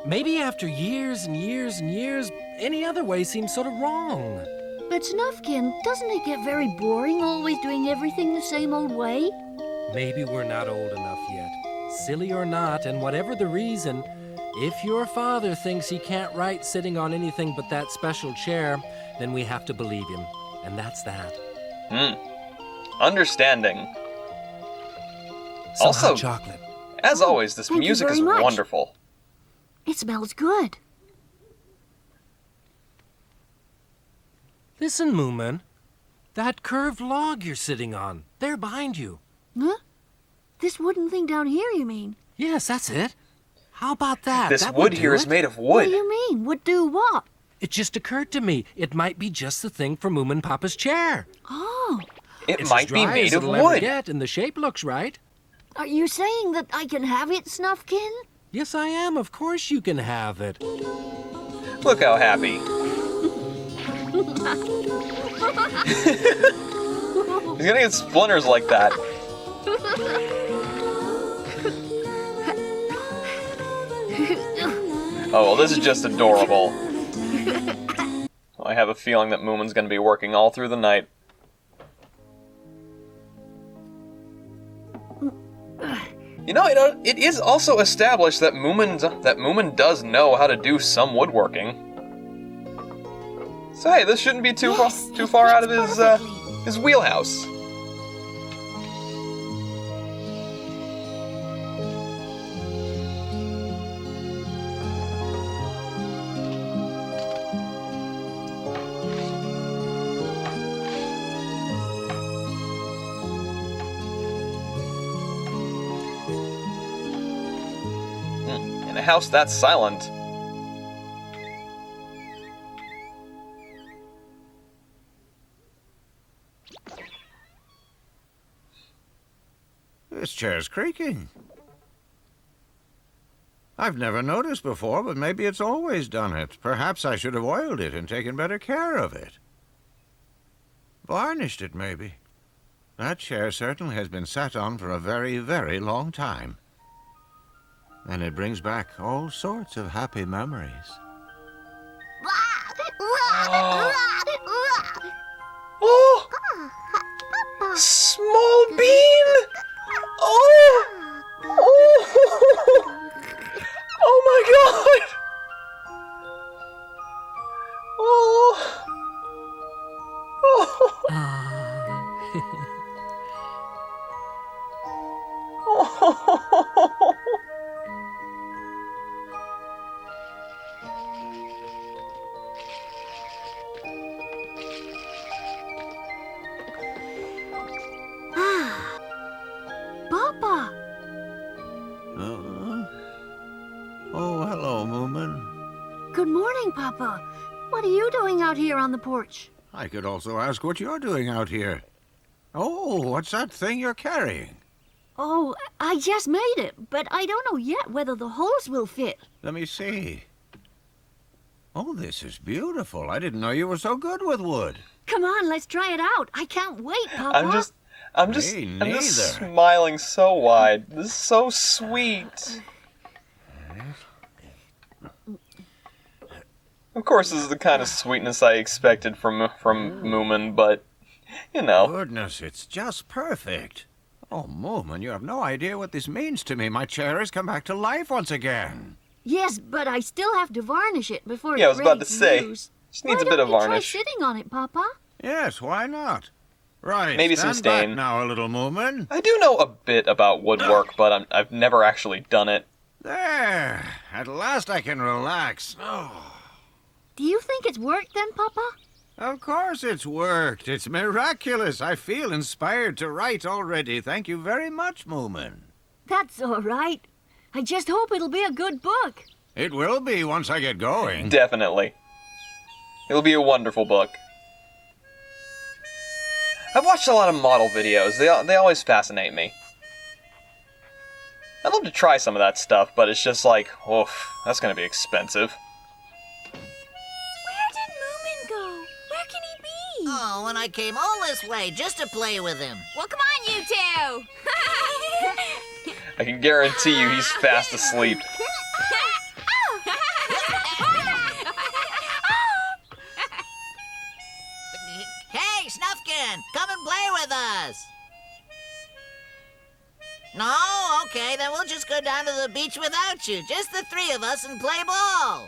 maybe after years and years and years, any other way seems sort of wrong. But Snufkin, doesn't it get very boring always doing everything the same old way? Maybe we're not old enough yet. Silly or not, and whatever the reason, if your father thinks he can't write sitting on anything but that special chair, then we have to believe him. And that's that. Understanding. Some Also, hot chocolate. As always, this thank you music very is much. wonderful. It smells good. Listen, Moomin. That curved log you're sitting on, there behind you. Huh? This wooden thing down here, you mean? Yes, that's it. How about that? This That wood would here do is it. made of What wood. do you mean? Would do what? It just occurred to me. It might be just the thing for Moomin Papa's chair. Oh, It It's might as be dry made as of it'll ever wood. get, and the shape looks right. are you saying that I can have it, Snufkin? Yes, I am. Of course you can have it. Look how happy. He's gonna get splinters like that. Oh, well, this is just adorable. I have a feeling that Moomin's gonna be working all through the night. You know, it is also established that Moomin does know how to do some woodworking. So hey, this shouldn't be too far out of his wheelhouse. In a house that's silent. This chair's creaking. I've never noticed before, but maybe it's always done it. Perhaps I should have oiled it and taken better care of it. Varnished it, maybe. That chair certainly has been sat on for a very, very long time. And it brings back all sorts of happy memories. Oh! Small bean! Oh! Oh! Oh my god! Oh! Oh! Oh! Papa! Oh, hello, Moomin. Good morning, Papa. What are you doing out here on the porch? I could also ask what you're doing out here. Oh, what's that thing you're carrying? Oh, I just made it, but I don't know yet whether the holes will fit. Let me see. Oh, this is beautiful. I didn't know you were so good with wood. Come on, let's try it out. I can't wait, Papa. I'm just smiling so wide. This is so sweet. Of course, this is the kind of sweetness I expected from Moomin, but, you know. Goodness, it's just perfect. Oh, Moomin, you have no idea what this means to me. My chair has come back to life once again. Yes, but I still have to varnish it before Yeah, I it's was about ready to say. use. Just needs a bit of varnish. Why don't you try sitting on it, Papa? Yes, why not? Right, Maybe some stand back stain. now a little, Moomin. I do know a bit about woodwork, but I've never actually done it. There, at last I can relax. Oh. Do you think it's worked then, Papa? Of course it's worked. It's miraculous. I feel inspired to write already. Thank you very much, Moomin. That's all right. I just hope it'll be a good book. It will be once I get going. Definitely. It'll be a wonderful book. I've watched a lot of model videos. They always fascinate me. I'd love to try some of that stuff, but it's just like, oof, that's gonna be expensive. Where did Moomin go? Where can he be? Oh, and I came all this way just to play with him. Well, come on, you two! I can guarantee you he's fast asleep. Hey, Snuffkin, come and play with us. No? Okay, then we'll just go down to the beach without you. Just the three of us and play ball.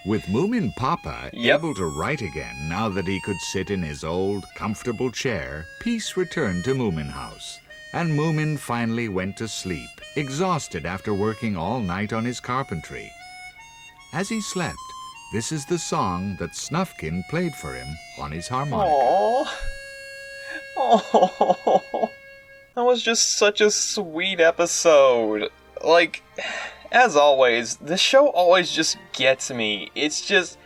With Moomin Papa able to write again now that he could sit in his old, comfortable chair, peace returned to Moomin House, and Moomin finally went to sleep, exhausted after working all night on his carpentry. As he slept, this is the song that Snuffkin played for him on his harmonica. Aww. Oh, that was just such a sweet episode. Like, as always, the show always just gets me. It's just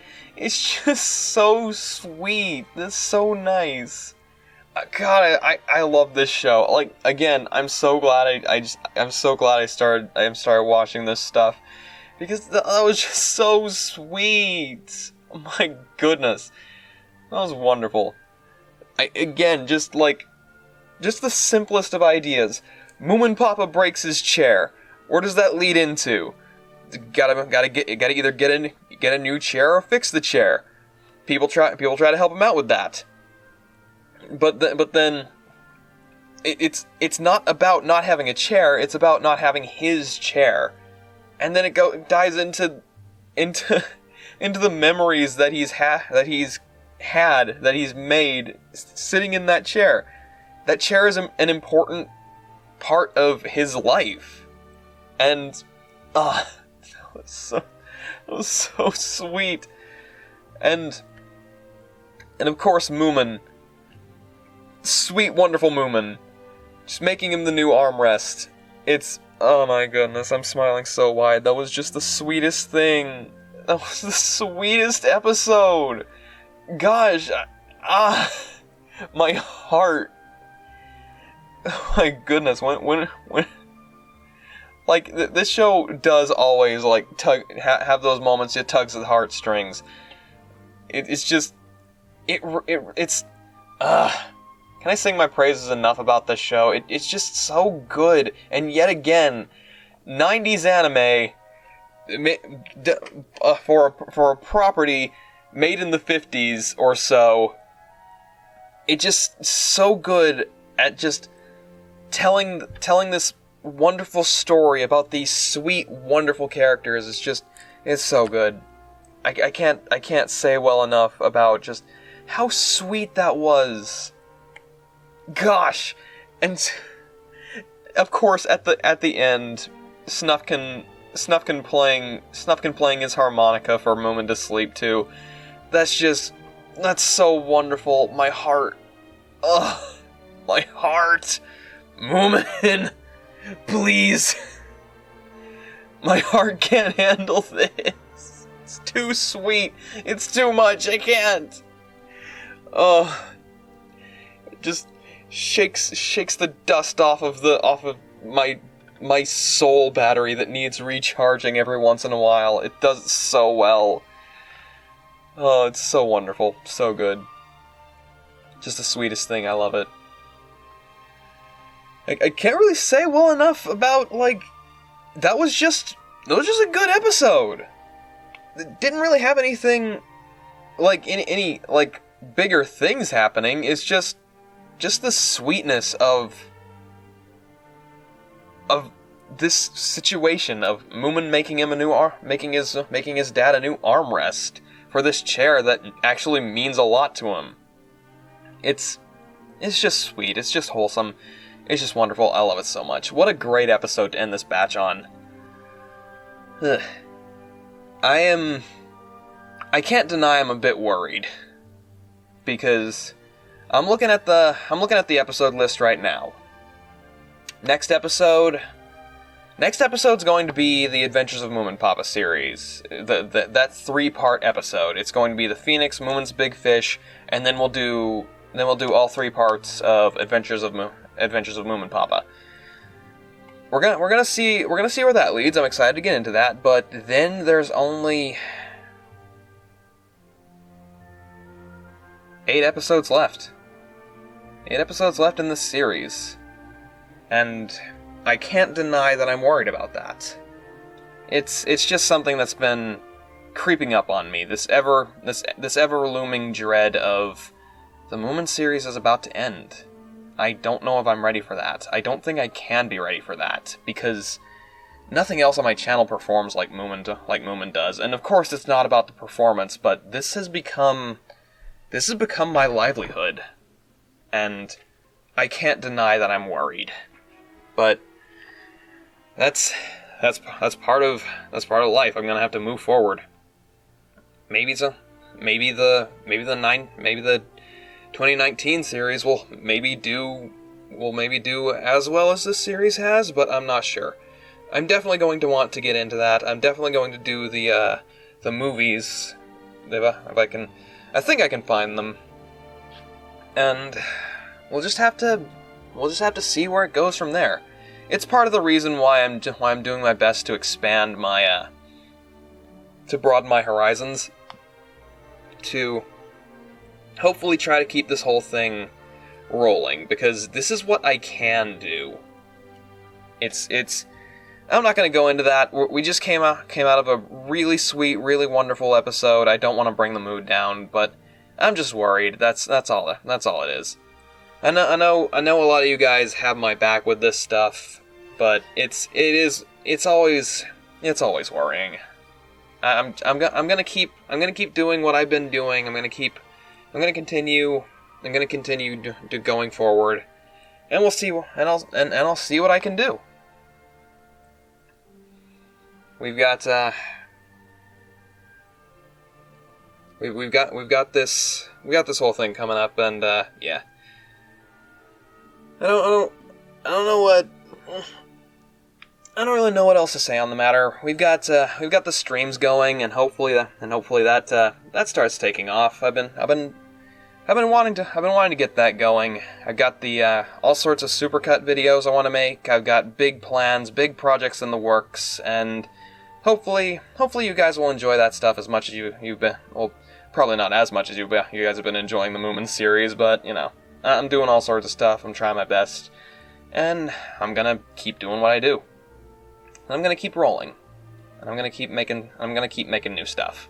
so sweet. That's so nice. God, I love this show. Like, again, I'm so glad I'm so glad I started watching this stuff because that was just so sweet. Oh my goodness. was wonderful. Again, just the simplest of ideas. Moomin Papa breaks his chair. Where does that lead into? Gotta either get a new chair or fix the chair. People try to help him out with that. But then it's not about not having a chair. It's about not having his chair. And then it dives into the memories that he's made sitting in that chair. That chair is an important part of his life. And that was so sweet. And of course Moomin, sweet wonderful Moomin, just making him the new armrest. It's, oh my goodness, I'm smiling so wide. That was just the sweetest thing. That was the sweetest episode. Gosh, my heart. Oh my goodness, when like this show does always like have those moments it tugs at the heartstrings. It's just it's can I sing my praises enough about this show? It's just so good, and yet again, 90s anime for a property made in the 50s or so. It's just so good at just telling this wonderful story about these sweet, wonderful characters. It's so good. I can't say well enough about just how sweet that was. Gosh, and of course at the end, Snufkin playing his harmonica for Moomin to sleep to. That's so wonderful. My heart, my heart, Moomin, please. My heart can't handle this. It's too sweet. It's too much. I can't. It just shakes the dust off of my soul battery that needs recharging every once in a while. It does it so well. Oh, it's so wonderful. So good. Just the sweetest thing. I love it. I can't really say well enough about, like, that was just a good episode. It didn't really have anything, like, any like, bigger things happening. It's just the sweetness of this situation of Moomin making him making his dad a new armrest for this chair that actually means a lot to him. It's just sweet. It's just wholesome. It's just wonderful. I love it so much. What a great episode to end this batch on. Ugh. I can't deny I'm a bit worried, because I'm looking at the episode list right now. Next episode's going to be the Adventures of Moomin Papa series. That 3-part episode. It's going to be the Phoenix, Moomin's Big Fish, and then we'll do all 3 parts of Adventures of Moomin Papa. We're gonna see where that leads. I'm excited to get into that, but then there's only 8 episodes left. 8 episodes left in this series. And I can't deny that I'm worried about that. It's just something that's been creeping up on me. This ever looming dread of the Moomin series is about to end. I don't know if I'm ready for that. I don't think I can be ready for that, because nothing else on my channel performs like Moomin does. And of course it's not about the performance, but this has become my livelihood. And I can't deny that I'm worried. But that's part of life. I'm gonna have to move forward. Maybe the 2019 series will maybe do as well as this series has, but I'm not sure. I'm definitely going to want to get into that. I'm definitely going to do the movies if I can. I think I can find them, and we'll just have to see where it goes from there. It's part of the reason why I'm doing my best to expand my to broaden my horizons, to hopefully try to keep this whole thing rolling, because this is what I can do. I'm not going to go into that. We just came out of a really sweet, really wonderful episode. I don't want to bring the mood down, but I'm just worried. That's all it is. I know a lot of you guys have my back with this stuff, but it's always worrying. I'm gonna keep doing what I've been doing. I'm gonna continue going forward, and we'll see. And I'll see what I can do. We've got this whole thing coming up, and yeah. I don't really know what else to say on the matter. We've got the streams going, and hopefully that starts taking off. I've been wanting to get that going. I've got the all sorts of supercut videos I want to make. I've got big plans, big projects in the works, and hopefully you guys will enjoy that stuff as much as you've been. Well, probably not as much as you guys have been enjoying the Moomins series, but you know, I'm doing all sorts of stuff. I'm trying my best, and I'm gonna keep doing what I do. I'm gonna keep rolling, and I'm gonna keep making new stuff,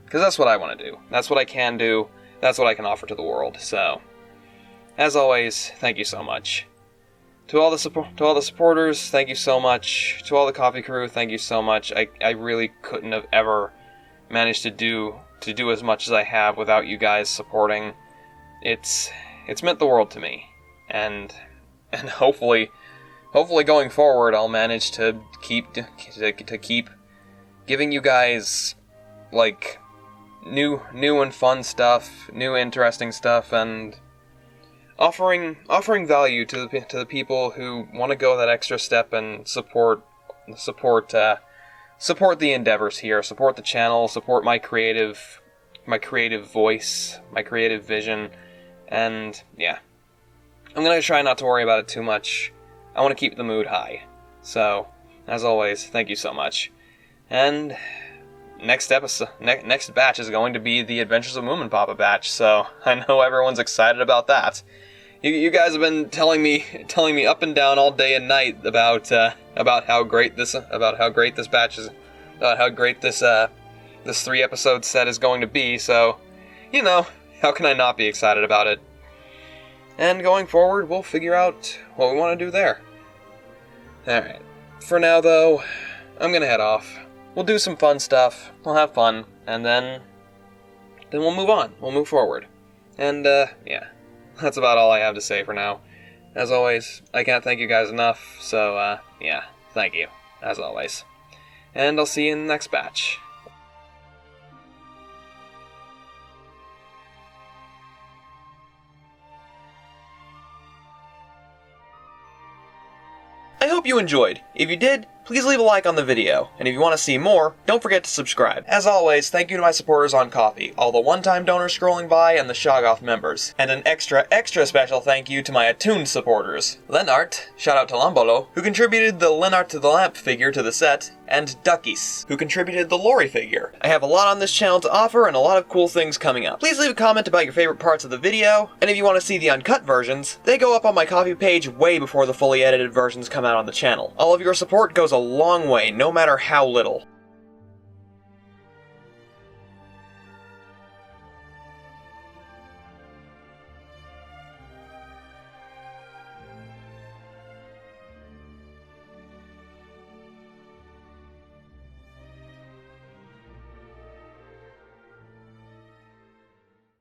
because that's what I want to do. That's what I can do. That's what I can offer to the world. So, as always, thank you so much. To all the supporters, thank you so much. To all the coffee crew, thank you so much. I really couldn't have ever managed to do as much as I have without you guys supporting. It's meant the world to me, and hopefully going forward, I'll manage to keep giving you guys like new and fun stuff, new interesting stuff, and offering value to the people who want to go that extra step and support the endeavors here, support the channel, support my creative voice, my creative vision, and yeah. I'm gonna try not to worry about it too much. I want to keep the mood high. So, as always, thank you so much. And next batch is going to be the Adventures of Moomin Papa batch, so I know everyone's excited about that. You guys have been telling me up and down all day and night about how great this batch is, about how great this 3-episode set is going to be. So, you know, how can I not be excited about it? And going forward, we'll figure out what we want to do there. Alright. For now, though, I'm gonna head off. We'll do some fun stuff, we'll have fun, and then we'll move on. We'll move forward. And, yeah. That's about all I have to say for now. As always, I can't thank you guys enough, so, yeah. Thank you, as always. And I'll see you in the next batch. I hope you enjoyed. If you did, please leave a like on the video, and if you want to see more, don't forget to subscribe. As always, thank you to my supporters on Ko-fi, all the one-time donors scrolling by, and the Shoggoth members. And an extra special thank you to my attuned supporters. Lenart, shout out to Lambolo, who contributed the Lenart to the Lamp figure to the set, and Duckies, who contributed the Lori figure. I have a lot on this channel to offer, and a lot of cool things coming up. Please leave a comment about your favorite parts of the video, and if you want to see the uncut versions, they go up on my Ko-fi page way before the fully edited versions come out on the channel. All of your support goes a long way, no matter how little.